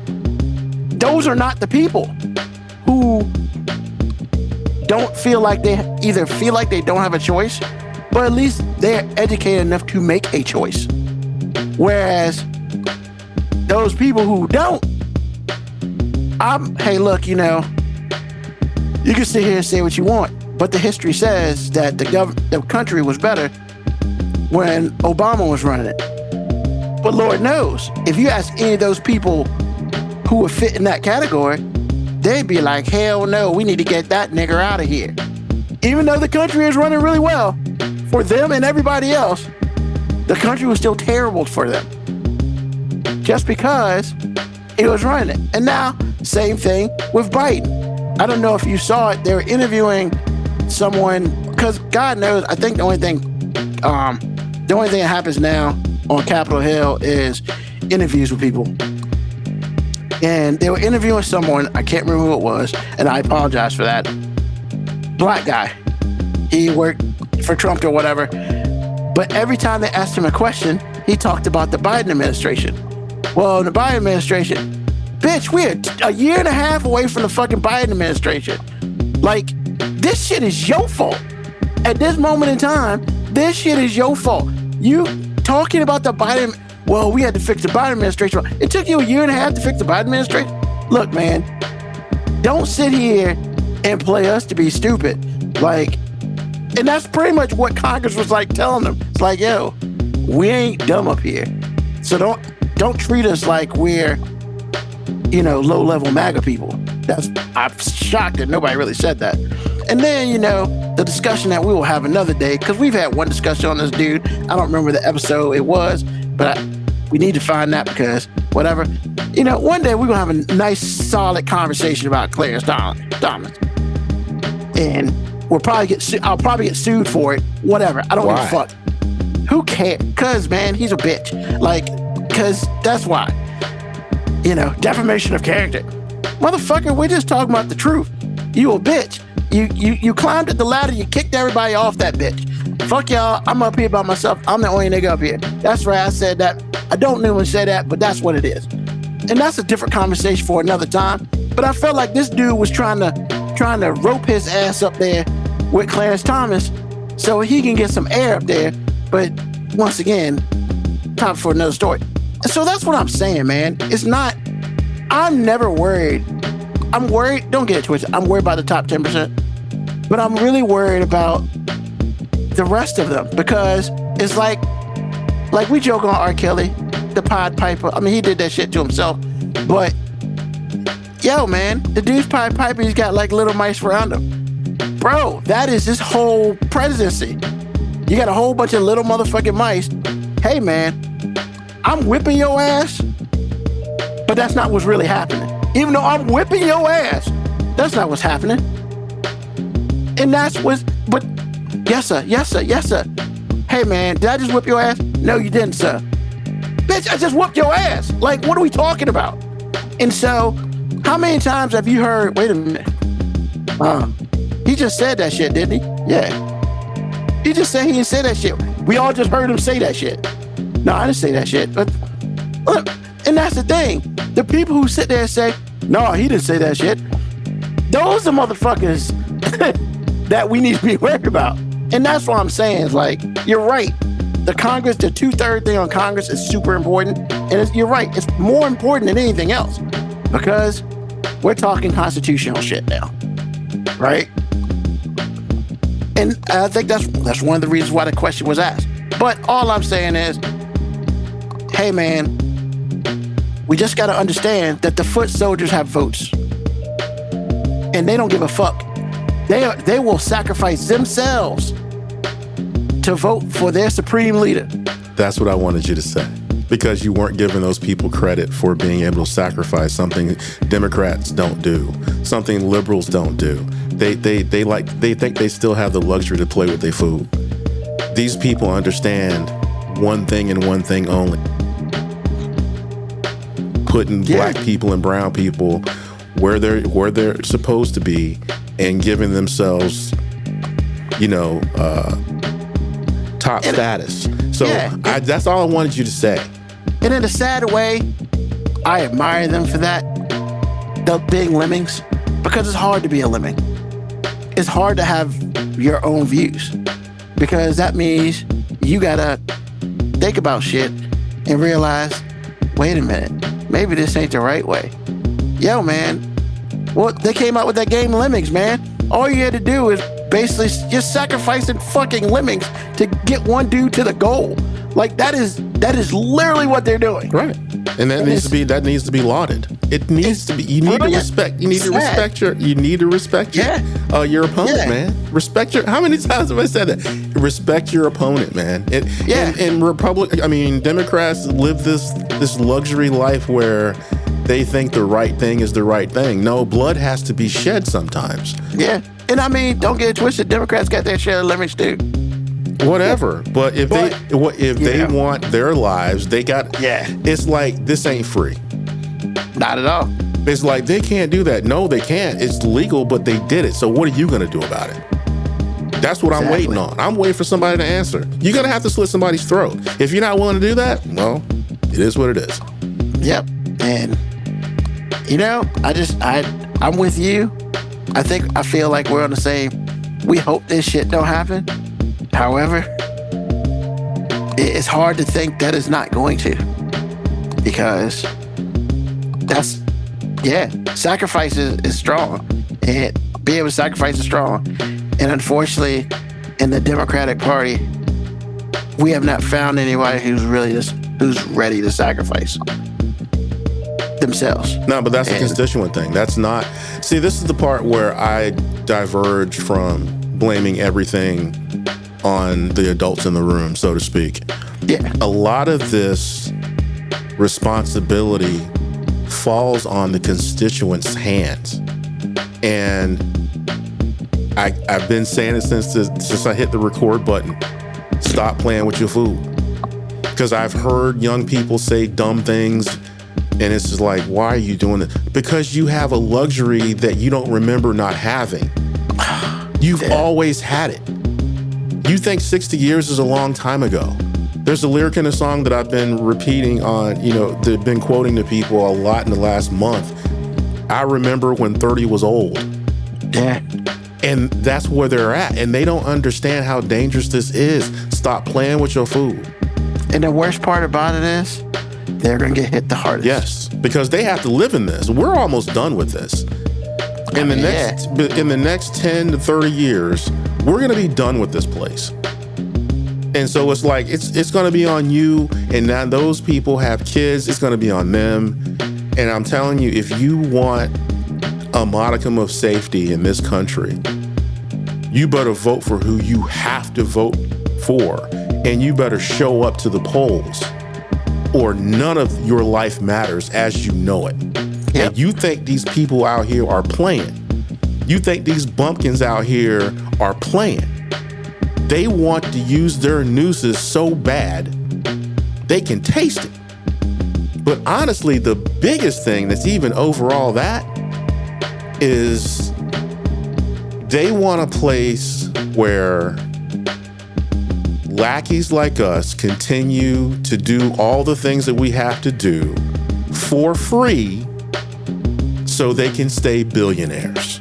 Those are not the people who don't feel like they either feel like they don't have a choice, but at least they're educated enough to make a choice. Whereas those people who don't, hey, look, you can sit here and say what you want, but the history says that the country was better when Obama was running it. But Lord knows, if you ask any of those people who would fit in that category, they'd be like, hell no, we need to get that nigger out of here. Even though the country is running really well for them and everybody else, the country was still terrible for them. Just because it was running it. And now, same thing with Biden. I don't know if you saw it. They were interviewing someone, because God knows, I think the only thing that happens now on Capitol Hill is interviews with people. And they were interviewing someone, I can't remember who it was, and I apologize for that. Black guy. He worked for Trump or whatever. But every time they asked him a question, he talked about the Biden administration. Well, in the Biden administration, bitch, we're a year and a half away from the fucking Biden administration. Like, this shit is your fault. At this moment in time, this shit is your fault. You talking about the Biden, well, we had to fix the Biden administration. It took you a year and a half to fix the Biden administration? Look, man, don't sit here and play us to be stupid. Like, and that's pretty much what Congress was like telling them. It's like, yo, we ain't dumb up here. So don't treat us like we're, low-level MAGA people. I'm shocked that nobody really said that. And then, the discussion that we will have another day, because we've had one discussion on this dude. I don't remember the episode it was, but we need to find that because whatever. one day we're going to have a nice, solid conversation about Clarence Thomas. And I'll probably get sued for it. Whatever. I don't give a fuck. Who cares? Because, man, he's a bitch. Because that's why. Defamation of character. Motherfucker, we're just talking about the truth. You a bitch. You climbed up the ladder, you kicked everybody off that bitch. Fuck y'all, I'm up here by myself. I'm the only nigga up here. That's right, I said that. I don't normally say that, but that's what it is. And that's a different conversation for another time. But I felt like this dude was trying to rope his ass up there with Clarence Thomas so he can get some air up there. But once again, time for another story. And so that's what I'm saying, man. I'm never worried. I'm worried, don't get it twisted, I'm worried about the top 10%. But I'm really worried about the rest of them, because it's like we joke on R. Kelly, the Pied Piper. I mean, he did that shit to himself. But, yo, man, the dude's Pied Piper, he's got like little mice around him. Bro, that is his whole presidency. You got a whole bunch of little motherfucking mice. Hey, man, I'm whipping your ass, but that's not what's really happening. Even though I'm whipping your ass, that's not what's happening. And that's what's, but yes, sir. Hey, man, did I just whip your ass? No, you didn't, sir. Bitch, I just whooped your ass. Like, what are we talking about? And so, how many times have you heard, wait a minute, he just said that shit, didn't he? Yeah. He just said he didn't say that shit. We all just heard him say that shit. No, I didn't say that shit. But look, and that's the thing. The people who sit there and say, no, he didn't say that shit. Those are motherfuckers that we need to be worried about. And that's what I'm saying. Is like, you're right. The Congress, the 2/3 thing on Congress is super important. And you're right. It's more important than anything else, because we're talking constitutional shit now. Right? And I think that's one of the reasons why the question was asked. But all I'm saying is, hey, man, we just got to understand that the foot soldiers have votes. And they don't give a fuck. They will sacrifice themselves to vote for their supreme leader. That's what I wanted you to say. Because you weren't giving those people credit for being able to sacrifice something Democrats don't do, something liberals don't do. They think they still have the luxury to play with their food. These people understand one thing and one thing only. Putting black people and brown people where they're supposed to be, and giving themselves, top status. So that's all I wanted you to say. And in a sad way, I admire them for that. The being lemmings, because it's hard to be a lemming. It's hard to have your own views, because that means you gotta think about shit and realize, wait a minute, maybe this ain't the right way. Yo, man, well, they came out with that game Lemmings, man. All you had to do is basically just sacrificing fucking lemmings to get one dude to the goal. Like, that is literally what they're doing. Right. And that needs to be lauded. It needs to be. You need to respect. You need to respect your opponent, man. Respect your. How many times have I said that? Respect your opponent, man. And Democrats live this luxury life where they think the right thing is the right thing. No, blood has to be shed sometimes. Yeah. And I mean, don't get it twisted. Democrats got their share of lemmings too. Whatever, but if they want their lives, they got. Yeah, it's like, this ain't free. Not at all. It's like, they can't do that. No, they can't. It's legal, but they did it. So what are you gonna do about it? That's what I'm waiting on. I'm waiting for somebody to answer. You're gonna have to slit somebody's throat. If you're not willing to do that, well, it is what it is. Yep. And I'm with you. I feel like we're on the same. We hope this shit don't happen. However, it's hard to think that it's not going to, because sacrifice is strong, and being able to sacrifice is strong. And unfortunately, in the Democratic Party, we have not found anybody who's ready to sacrifice themselves. No, but that's a constituent thing. That's not. See, this is the part where I diverge from blaming everything on the adults in the room, so to speak. Yeah. A lot of this responsibility falls on the constituents' hands. And I've been saying it since I hit the record button. Stop playing with your food. Because I've heard young people say dumb things, and it's just like, why are you doing it? Because you have a luxury that you don't remember not having. You've always had it. You think 60 years is a long time ago. There's a lyric in a song that I've been repeating on, that been quoting to people a lot in the last month. I remember when 30 was old. Yeah. And that's where they're at. And they don't understand how dangerous this is. Stop playing with your food. And the worst part about it is they're going to get hit the hardest. Yes, because they have to live in this. We're almost done with this. In the next 10 to 30 years, we're going to be done with this place. And so it's like, it's going to be on you. And now those people have kids, it's going to be on them. And I'm telling you, if you want a modicum of safety in this country, you better vote for who you have to vote for. And you better show up to the polls, or none of your life matters as you know it. Yep. And you think these people out here are playing. You think these bumpkins out here are playing. They want to use their nooses so bad they can taste it. But honestly, the biggest thing that's even over all that is they want a place where lackeys like us continue to do all the things that we have to do for free so they can stay billionaires.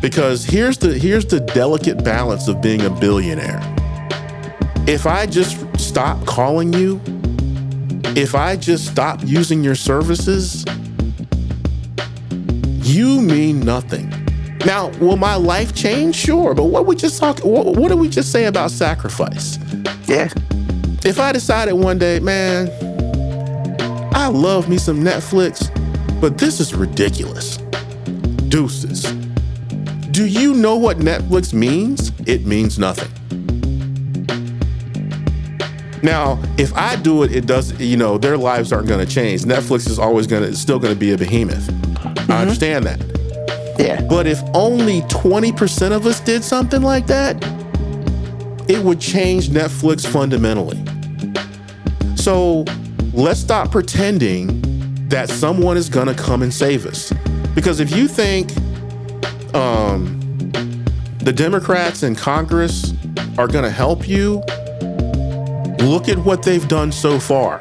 Because here's the delicate balance of being a billionaire. If I just stop calling you, if I just stop using your services, you mean nothing. Now, will my life change? Sure, but what did we just say about sacrifice? Yeah. If I decided one day, man, I love me some Netflix, but this is ridiculous. Deuces. Do you know what Netflix means? It means nothing. Now, if I do it, it does, their lives aren't going to change. Netflix is still going to be a behemoth. Mm-hmm. I understand that. Yeah. But if only 20% of us did something like that, it would change Netflix fundamentally. So let's stop pretending that someone is going to come and save us. Because if you think the Democrats in Congress are going to help you, look at what they've done so far.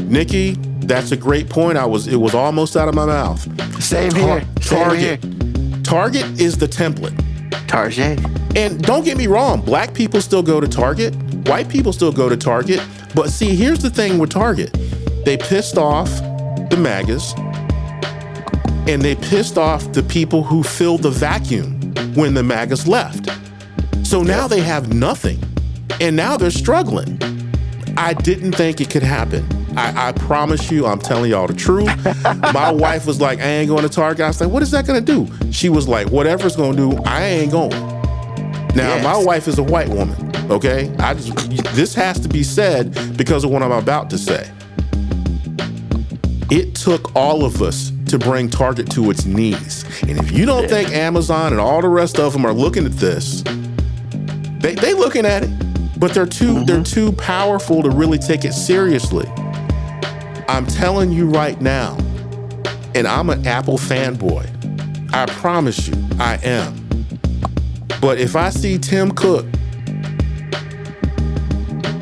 Nikki, that's a great point. It was almost out of my mouth. Same here. Target is the template. Target. And don't get me wrong, black people still go to Target, white people still go to Target. But see, here's the thing with Target. They pissed off the MAGAs, and they pissed off the people who filled the vacuum when the MAGAs left. So now they have nothing, and now they're struggling. I didn't think it could happen. I promise you, I'm telling y'all the truth. My wife was like, I ain't going to Target. I was like, what is that going to do? She was like, whatever's going to do, I ain't going. Now, my wife is a white woman, okay? This has to be said because of what I'm about to say. It took all of us to bring Target to its knees. And if you don't think Amazon and all the rest of them are looking at this, they looking at it, but they're too powerful to really take it seriously. I'm telling you right now, and I'm an Apple fanboy. I promise you, I am. But if I see Tim Cook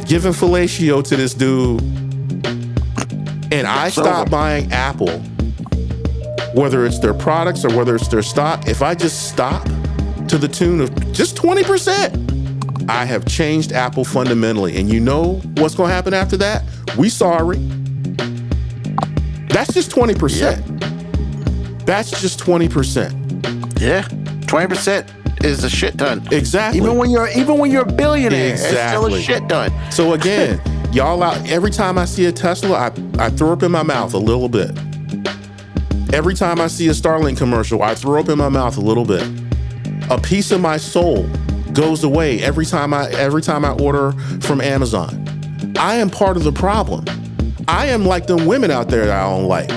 giving fellatio to this dude, and I stop buying Apple, whether it's their products or whether it's their stock, if I just stop to the tune of just 20%, I have changed Apple fundamentally. And you know what's going to happen after that? We sorry. That's just 20%. Yeah. That's just 20%. Yeah. 20% is a shit ton. Exactly. Even when you're a billionaire, exactly. It's still a shit ton. So again, y'all out, every time I see a Tesla, I throw up in my mouth a little bit. Every time I see a Starlink commercial, I throw up in my mouth a little bit. A piece of my soul goes away every time I order from Amazon. I am part of the problem. I am like them women out there that I don't like.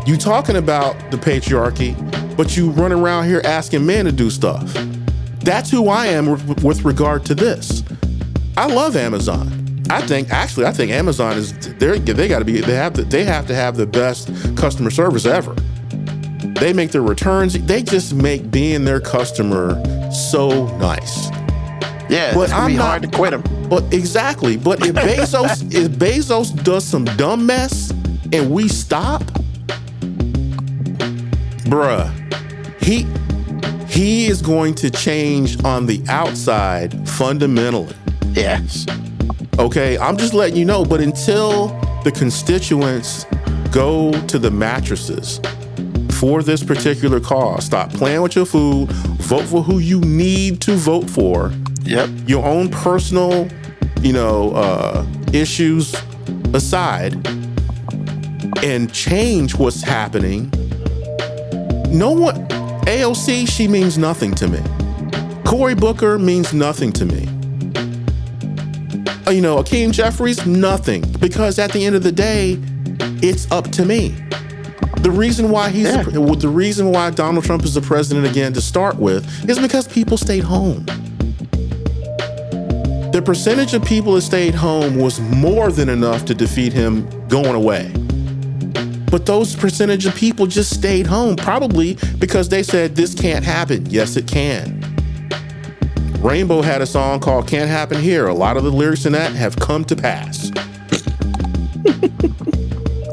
You talking about the patriarchy, but you run around here asking men to do stuff. That's who I am with regard to this. I love Amazon. I think Amazon is they have to have the best customer service ever. They make their returns. They just make being their customer so nice. Yeah, but it's gonna be hard to quit them. But exactly. But if Bezos does some dumb mess and we stop, bruh, he is going to change on the outside fundamentally. Yes. Okay, I'm just letting you know. But until the constituents go to the mattresses for this particular cause, stop playing with your food, vote for who you need to vote for. Yep. Your own personal, issues aside, and change what's happening. No one, AOC, she means nothing to me. Cory Booker means nothing to me. Akeem Jeffries, nothing. Because at the end of the day, it's up to me. The reason why Donald Trump is the president again to start with is because people stayed home. The percentage of people that stayed home was more than enough to defeat him going away. But those percentage of people just stayed home, probably because they said, this can't happen. Yes, it can. Rainbow had a song called Can't Happen Here. A lot of the lyrics in that have come to pass.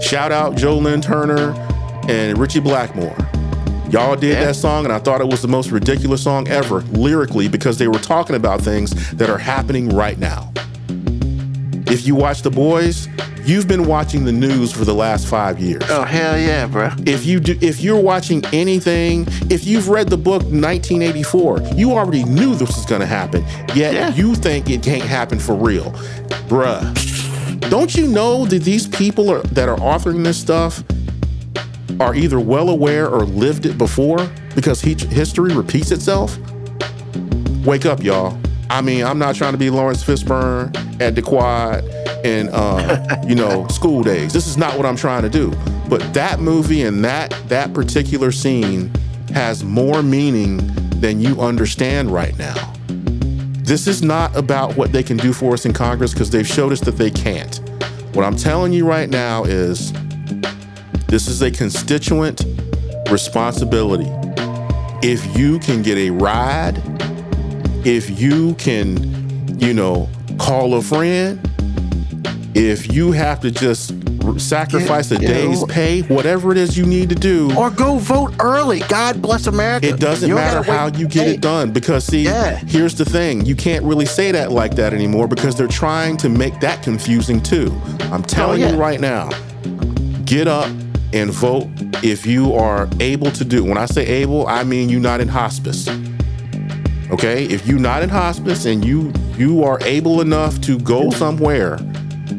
Shout out Joe Lynn Turner and Richie Blackmore. Y'all did that song, and I thought it was the most ridiculous song ever, lyrically, because they were talking about things that are happening right now. If you watch The Boys, you've been watching the news for the last 5 years. Oh, hell yeah, bro. If you're watching anything, if you've read the book 1984, you already knew this was going to happen, yet you think it can't happen for real. Bruh, don't you know that these people that are authoring this stuff are either well aware or lived it before, because history repeats itself? Wake up, y'all. I mean, I'm not trying to be Lawrence Fishburne at the Quad and, School Days. This is not what I'm trying to do. But that movie and that particular scene has more meaning than you understand right now. This is not about what they can do for us in Congress, because they've showed us that they can't. What I'm telling you right now is this is a constituent responsibility. If you can get a ride, if you can, call a friend, if you have to just sacrifice a day's pay, whatever it is you need to do. Or go vote early. God bless America. It doesn't matter how you get it done, because here's the thing. You can't really say that like that anymore, because they're trying to make that confusing too. I'm telling you right now, get up and vote if you are able to do. When I say able, I mean you're not in hospice. Okay? If you're not in hospice and you are able enough to go somewhere,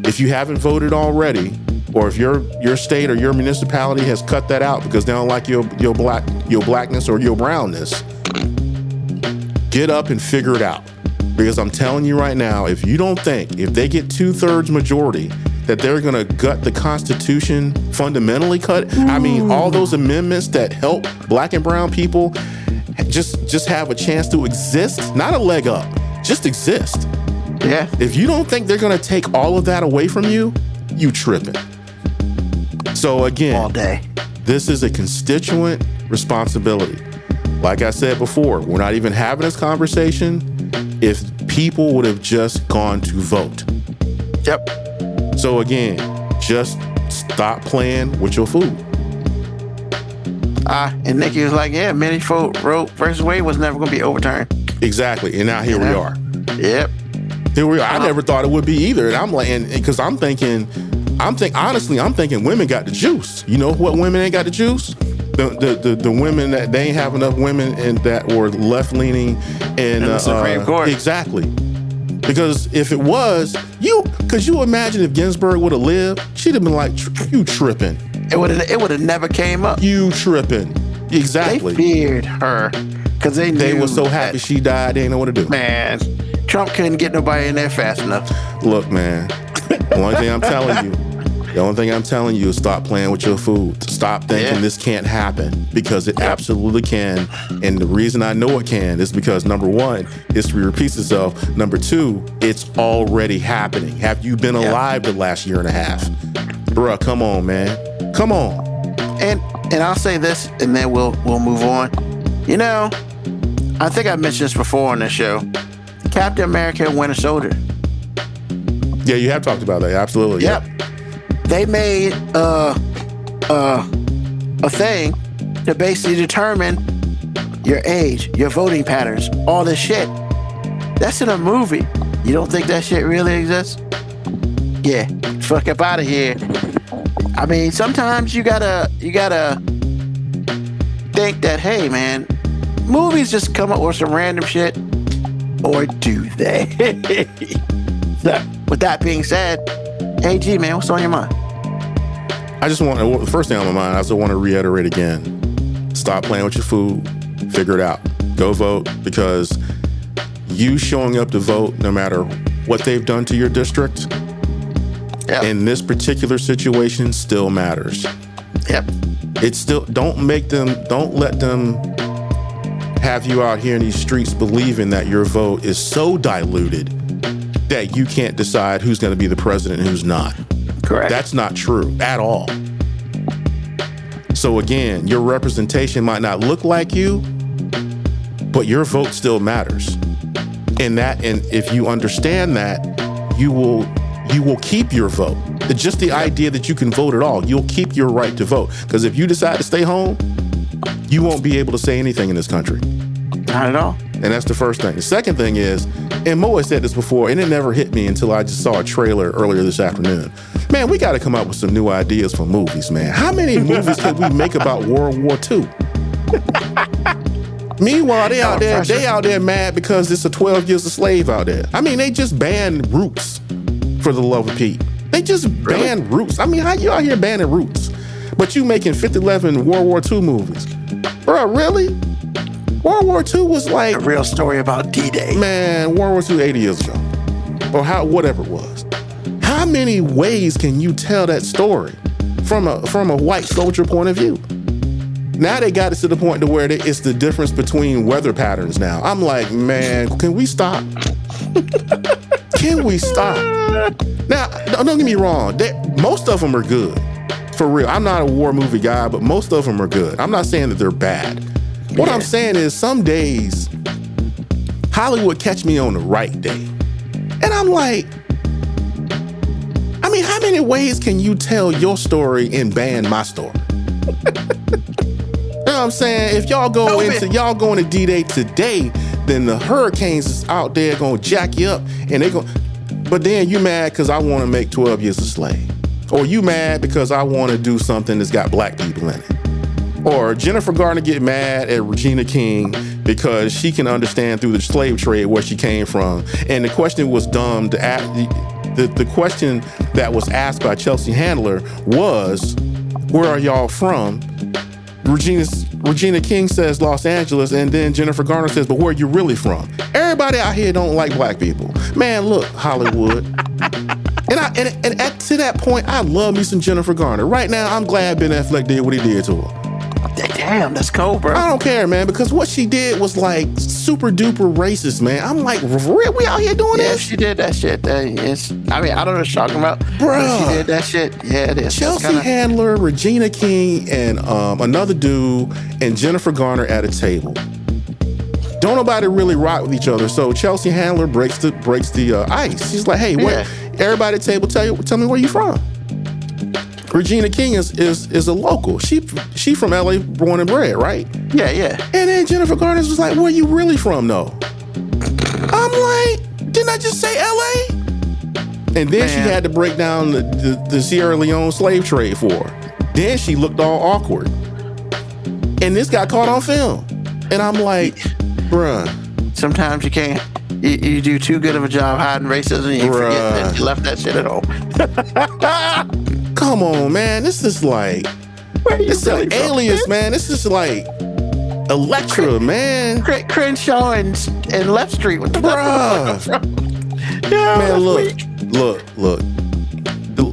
if you haven't voted already, or if your state or your municipality has cut that out because they don't like your blackness or your brownness, get up and figure it out. Because I'm telling you right now, if you don't think, if they get 2/3 majority, that they're going to gut the Constitution, fundamentally cut. I mean, all those amendments that help black and brown people just have a chance to exist, not a leg up, just exist. Yeah. If you don't think they're going to take all of that away from you, you tripping. So again, all day. This is a constituent responsibility. Like I said before, we're not even having this conversation if people would have just gone to vote. Yep. So again, just stop playing with your food. And Nikki was like, many folk wrote First Wave was never going to be overturned. Exactly. And now here we are. Yep. Here we are. I never thought it would be either. And I'm like, because I'm thinking women got the juice. You know what women ain't got the juice? The women that they ain't have enough women and that were left leaning in the Supreme Court. Exactly. Because if it was, could you imagine if Ginsburg would have lived? She'd have been like, you tripping. It would have never came up. You tripping. Exactly. They feared her because they were so happy she died, they didn't know what to do. Man, Trump couldn't get nobody in there fast enough. Look, man, the only thing I'm telling you, The only thing I'm telling you is stop playing with your food. Stop thinking this can't happen, because it absolutely can. And the reason I know it can is because, number one, history repeats itself. Number two, it's already happening. Have you been alive the last year and a half? Bruh, come on, man. Come on. And I'll say this, and then we'll move on. You know, I think I mentioned this before on this show. Captain America and Winter Soldier. Yeah, you have talked about that. Absolutely. Yep. They made a thing to basically determine your age, your voting patterns, all this shit. That's in a movie. You don't think that shit really exists? Yeah, fuck up out of here. I mean, sometimes you gotta think that, hey man, movies just come up with some random shit, or do they? So, with that being said, hey G man, what's on your mind? The first thing on my mind, I just want to reiterate again. Stop playing with your food. Figure it out. Go vote, because you showing up to vote, no matter what they've done to your district, in this particular situation, still matters. Yep. It's still, don't let them have you out here in these streets believing that your vote is so diluted that you can't decide who's going to be the president and who's not. Correct. That's not true at all. So again, your representation might not look like you, but your vote still matters. And if you understand that, you will keep your vote. Just the idea that you can vote at all, you'll keep your right to vote. Because if you decide to stay home, you won't be able to say anything in this country. Not at all. And that's the first thing. The second thing is, and Mo has said this before, and it never hit me until I just saw a trailer earlier this afternoon. Man, we got to come up with some new ideas for movies, man. How many movies can we make about World War II? Meanwhile, they out there mad because it's a 12 years a slave out there. I mean, they just banned Roots, for the love of Pete. They just banned Roots. I mean, how you out here banning Roots? But you making 50-11 World War II movies. Bro, really? World War II was like... a real story about D-Day. Man, World War II 80 years ago. Or whatever it was. How many ways can you tell that story from a white soldier point of view? Now they got it to the point to where it's the difference between weather patterns now. I'm like, man, can we stop? Can we stop? Now, don't get me wrong. Most of them are good. For real. I'm not a war movie guy, but most of them are good. I'm not saying that they're bad. What I'm saying is, some days, Hollywood catch me on the right day. And I'm like, I mean, how many ways can you tell your story and ban my story? You know what I'm saying? If y'all going to D-Day today, then the hurricanes is out there gonna jack you up, and but then you mad because I want to make 12 years a slave. Or you mad because I want to do something that's got black people in it. Or Jennifer Garner get mad at Regina King because she can understand through the slave trade where she came from. And the question was dumb to ask. The question that was asked by Chelsea Handler was, where are y'all from? Regina King says Los Angeles, and then Jennifer Garner says, but where are you really from? Everybody out here don't like black people. Man, look, Hollywood. And to that point, I love me some Jennifer Garner. Right now, I'm glad Ben Affleck did what he did to her. Damn, that's cold, bro. I don't care, man, because what she did was like super duper racist, man. I'm like, for real, we out here doing this? Yeah, she did that shit. I mean, I don't know what you're talking about. Bro, she did that shit. Yeah, it is. Chelsea Handler, Regina King, and another dude, and Jennifer Garner at a table. Don't nobody really rock with each other. So Chelsea Handler breaks the ice. She's like, hey, what? Everybody at the table, tell me where you from. Regina King is a local. She from LA, born and bred, right? Yeah. And then Jennifer Garner was like, where you really from, though? I'm like, didn't I just say LA? And then she had to break down the Sierra Leone slave trade for her. Then she looked all awkward. And this got caught on film. And I'm like, bruh. Sometimes you can't. You do too good of a job hiding racism, and you forget that you left that shit at home. Come on, man. This is like, this is like Aliens, man. This is like Electra, man. Crenshaw and Left Street. What the bruh? Yeah, man, look.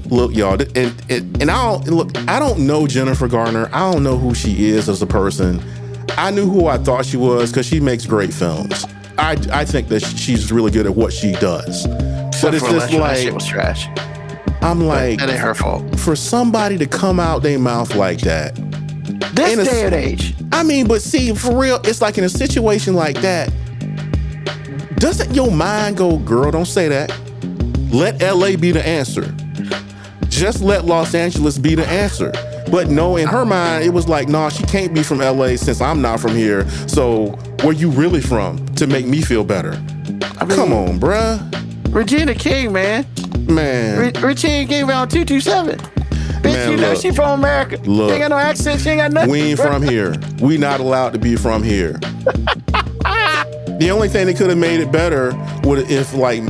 Look, y'all, and I don't know Jennifer Garner. I don't know who she is as a person. I knew who I thought she was because she makes great films. I think that she's really good at what she does. But it's just like, that shit was trash. I'm like, that ain't her fault. For somebody to come out their mouth like that, this day and age. I mean, but see, for real, it's like in a situation like that, doesn't your mind go, girl, don't say that. Let LA be the answer. Just let Los Angeles be the answer. But no, in her mind, it was like, nah, she can't be from LA since I'm not from here. So where you really from to make me feel better? I mean, come on, bruh. Regina King, man. Regina King around 227. Bitch, Man, you know look, she from America. Look, she ain't got no accent. She ain't got nothing. We ain't from here. We not allowed to be from here. The only thing that could have made it better would if like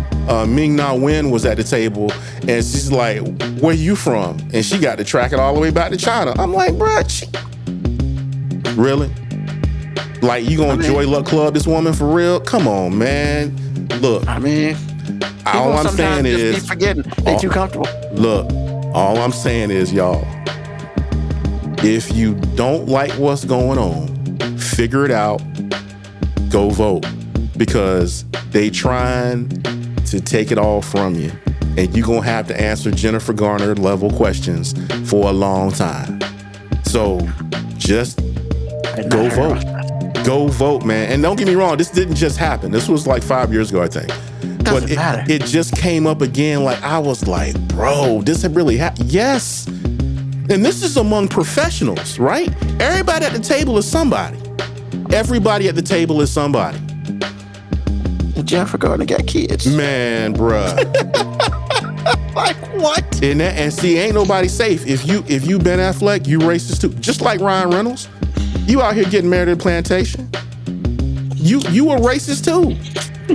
Ming Na Wen was at the table and she's like, "Where you from?" And she got to track it all the way back to China. I'm like, bruh, really? Like you gonna Joy Luck Club this woman for real? Come on, man. Look, I mean, all I'm saying is, just be forgetting they too comfortable. Look, all I'm saying is, y'all, if you don't like what's going on, figure it out. Go vote, because they trying to take it all from you, and you're gonna have to answer Jennifer Garner level questions for a long time. So just go vote. Go vote, man. And don't get me wrong, this didn't just happen. This was like 5 years ago, I think. Doesn't matter. It just came up again. Like I was like, bro, this had really happened. Yes. And this is among professionals, right? Everybody at the table is somebody. Everybody at the table is somebody. And Jennifer Garner got kids. Man, bruh. Like what? And see, ain't nobody safe. If you Ben Affleck, you racist too. Just like Ryan Reynolds. You out here getting married at a plantation. You a racist too.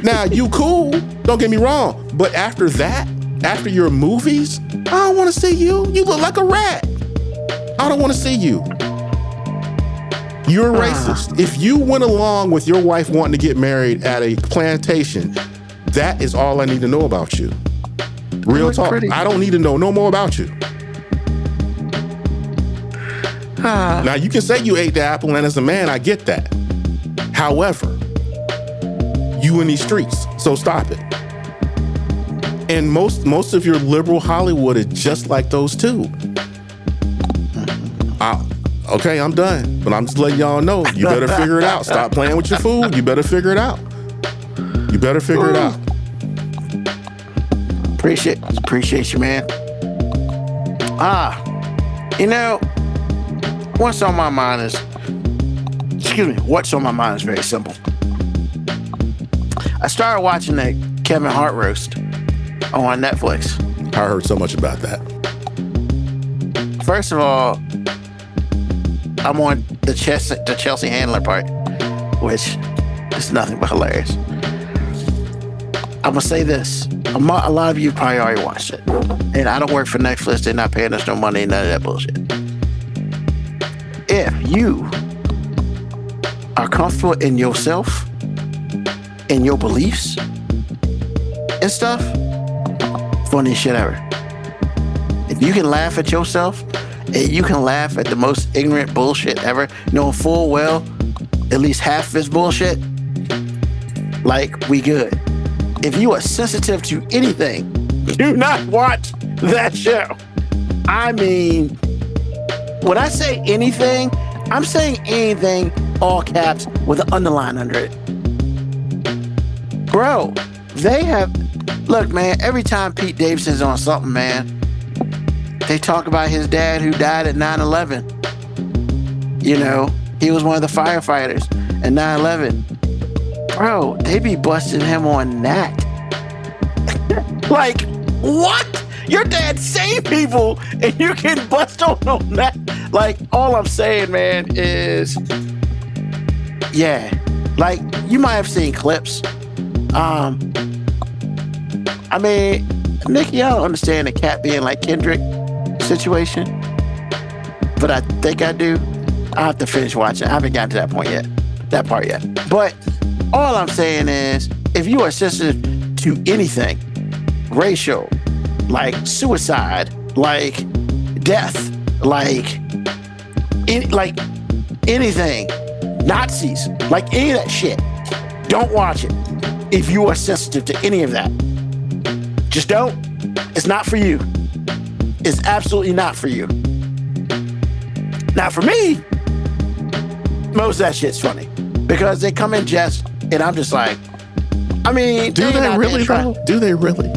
Now you cool, don't get me wrong. But after that, after your movies, I don't want to see you. You look like a rat. I don't want to see you. You're a racist. If you went along with your wife wanting to get married at a plantation, that is all I need to know about you. Real talk. I don't need to know no more about you. Now, you can say you ate the apple, and as a man, I get that. However, you in these streets, so stop it. And most of your liberal Hollywood is just like those too. Okay, I'm done. But I'm just letting y'all know, you better figure it out. Stop playing with your food. You better figure it out. You better figure it out. Appreciate you, man. You know, what's on my mind is very simple. I started watching that Kevin Hart roast on Netflix. I heard so much about that. First of all, I'm on the Chelsea Handler part, which is nothing but hilarious. I'm gonna say this. A lot of you probably already watched it. And I don't work for Netflix. They're not paying us no money, none of that bullshit. If you are comfortable in yourself, in your beliefs and stuff, funniest shit ever. If you can laugh at yourself, and you can laugh at the most ignorant bullshit ever, knowing full well at least half of it's bullshit, like, we good. If you are sensitive to anything, do not watch that show. I mean, when I say anything, I'm saying anything, all caps, with an underline under it. Bro, look, man, every time Pete Davidson's on something, man, they talk about his dad who died at 9/11. You know, he was one of the firefighters at 9/11. Bro, they be busting him on that. Like, what? Your dad saved people and you can bust on that? Like, all I'm saying, man, is, yeah. Like, you might have seen clips. I mean, Nikki, I don't understand the cat being like Kendrick situation, but I think I do. I have to finish watching. I haven't gotten to that part yet. But all I'm saying is, if you are sensitive to anything racial, like suicide, like death, like anything, Nazis, like any of that shit. Don't watch it if you are sensitive to any of that. Just don't. It's not for you. It's absolutely not for you. Now for me, most of that shit's funny because they come in jest, and I'm just like, I mean, do they really, bro? Do they really?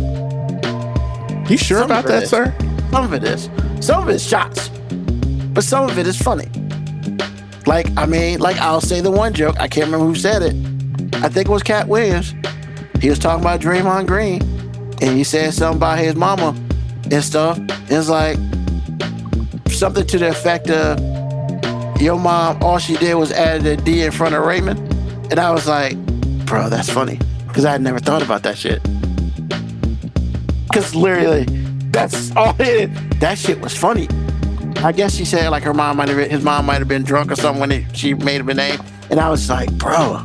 You sure about that, sir? Some of it is. Some of it's shots, but some of it is funny. Like, I mean, like I'll say the one joke. I can't remember who said it. I think it was Cat Williams. He was talking about Draymond Green, and he said something about his mama and stuff. It's like something to the effect of, your mom, all she did was add a D in front of Raymond. And I was like, bro, that's funny. Because I had never thought about that shit. Because literally, that's all it is. That shit was funny. I guess she said like his mom might have been drunk or something when she made up a name. And I was like, bro,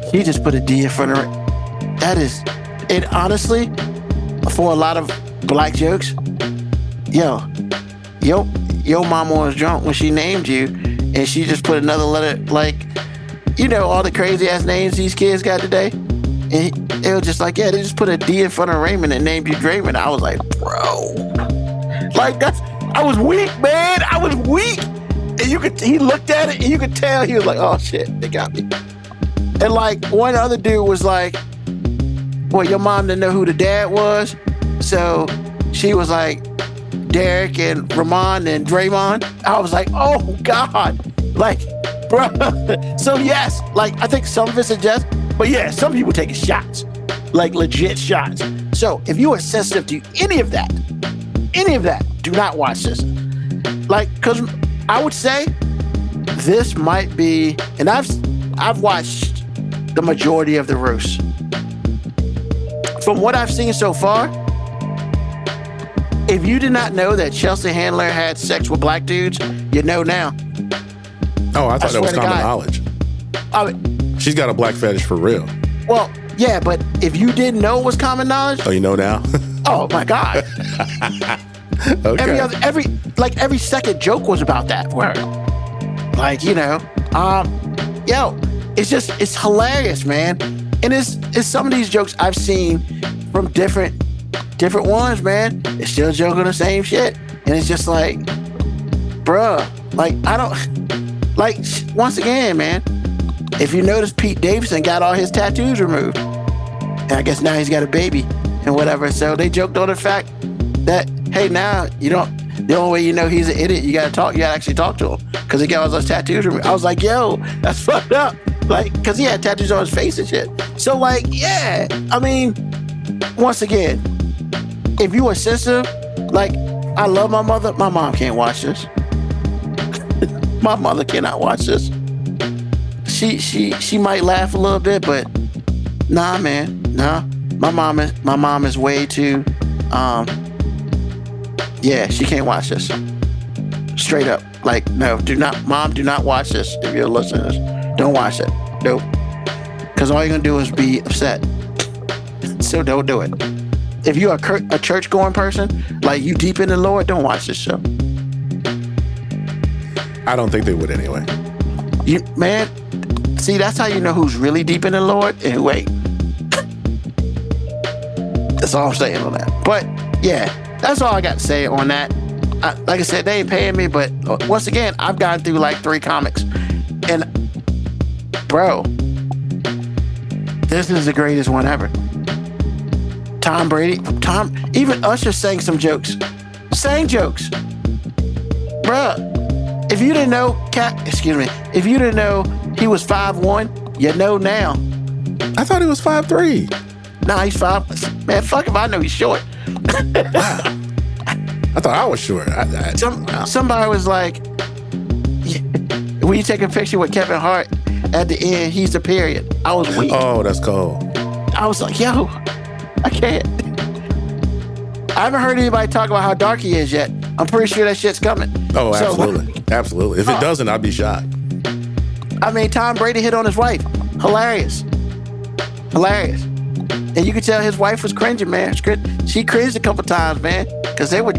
she just put a D in front of it. That is, and honestly, for a lot of black jokes, your mama was drunk when she named you, and she just put another letter, like, you know, all the crazy ass names these kids got today. And it was just like, yeah, they just put a D in front of Raymond and named you Draymond. I was like, bro, like I was weak, man. I was weak. And he looked at it and you could tell he was like, oh shit, they got me. And like one other dude was like, well, your mom didn't know who the dad was. So she was like, Derek and Ramon and Draymond. I was like, oh God. Like, bro. So yes, like I think some of it's a jest, but yeah, some people taking shots, like legit shots. So if you are sensitive to any of that, do not watch this. Like, cause I would say this might be, and I've watched the majority of the roasts. From what I've seen so far, if you did not know that Chelsea Handler had sex with black dudes, you know now. Oh, I thought that was common knowledge. I mean, she's got a black fetish for real. Well, yeah, but if you didn't know it was common knowledge. Oh, you know now? Oh my God. Okay. Every second joke was about that for her. Like, you know, it's hilarious, man. And it's some of these jokes I've seen from different ones, man. It's still joking the same shit. And it's just like, bruh, like, I don't, like, once again, man, if you notice, Pete Davidson got all his tattoos removed. And I guess now he's got a baby and whatever. So they joked on the fact that, hey, now the only way you know he's an idiot, you gotta actually talk to him. Cause he got all those tattoos removed. I was like, yo, that's fucked up. Like, cause he had tattoos on his face and shit. So like, yeah, I mean, once again, if you are sensitive, like, I love my mother. My mom can't watch this. My mother cannot watch this. She might laugh a little bit, but nah, man, nah. My mom is way too. Yeah, she can't watch this. Straight up, like, no, do not watch this. If you're listening to this, don't watch it. Nope. Because all you're gonna do is be upset. So don't do it. If you're a church-going person, like you deep in the Lord, don't watch this show. I don't think they would anyway. Man, see, that's how you know who's really deep in the Lord and who ain't. That's all I'm saying on that. But yeah, that's all I got to say on that. Like I said, they ain't paying me, but once again, I've gone through like 3 comics. And bro, this is the greatest one ever. Tom Brady, even Usher sang some jokes. Bruh, if you didn't know, if you didn't know he was 5'1", you know now. I thought he was 5'3". Nah, he's 5. Man, fuck if I know he's short. Wow. I thought I was short. Somebody was like, when you take a picture with Kevin Hart, at the end, he's the period. I was weak. Oh, that's cold. I was like, yo, I can't. I haven't heard anybody talk about how dark he is yet. I'm pretty sure that shit's coming. Oh, absolutely. Absolutely. If it doesn't, I'd be shocked. I mean, Tom Brady hit on his wife. Hilarious. And you could tell his wife was cringing, man. She cringed a couple times, man, because they would,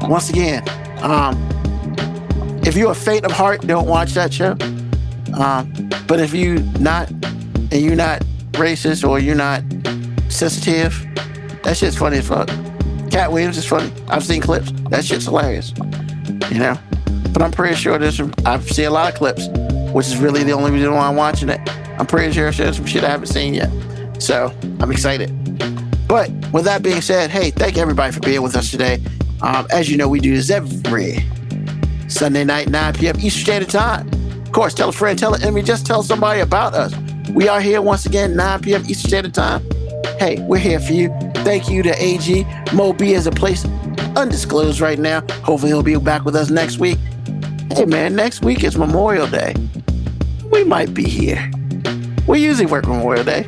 once again, if you're a faint of heart, don't watch that show. But if you're not racist or you're not sensitive, that shit's funny as fuck. Cat Williams is funny. I've seen clips. That shit's hilarious. You know? But I'm pretty sure I've seen a lot of clips, which is really the only reason why I'm watching it. I'm pretty sure there's some shit I haven't seen yet. So I'm excited. But with that being said, hey, thank everybody for being with us today. As you know, we do this every Sunday night, 9 p.m. Eastern Standard Time. Of course, tell a friend, tell an enemy, just tell somebody about us. We are here once again, 9 p.m. Eastern Standard Time. Hey, we're here for you. Thank you to AG. Mo B is a place undisclosed right now. Hopefully he'll be back with us next week. Hey man, next week is Memorial Day. We might be here. We usually work Memorial Day.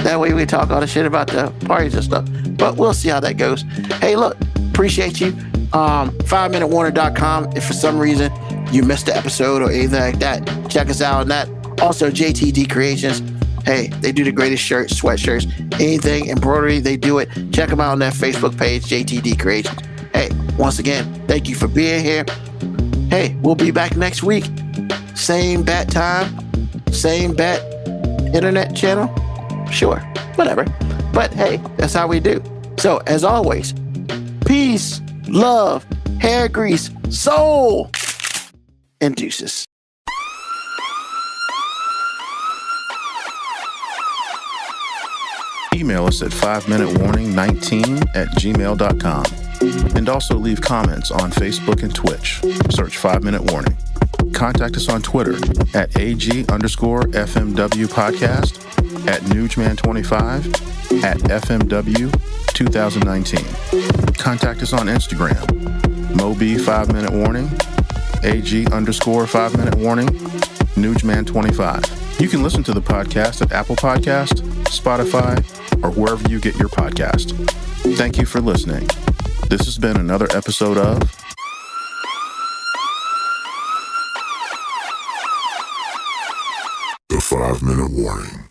That way we talk all the shit about the parties and stuff. But we'll see how that goes. Hey, look, appreciate you. 5minutewarning.com. If for some reason you missed the episode or anything like that, check us out on that. Also, JTD Creations. Hey, they do the greatest shirts, sweatshirts, anything, embroidery, they do it. Check them out on their Facebook page, JTD Creations. Hey, once again, thank you for being here. Hey, we'll be back next week. Same bat time, same bat internet channel. Sure, whatever. But hey, that's how we do. So, as always, peace, love, hair grease, soul, and deuces. Email us at 5minutewarning19@gmail.com. And also leave comments on Facebook and Twitch. Search 5 Minute Warning. Contact us on Twitter at AG_FMW podcast, at Newsman25, at FMW 2019. Contact us on Instagram, Moby 5 Minute Warning, AG_5 Minute Warning, Newsman25. You can listen to the podcast at Apple Podcast, Spotify, or wherever you get your podcast. Thank you for listening. This has been another episode of The 5 Minute Warning.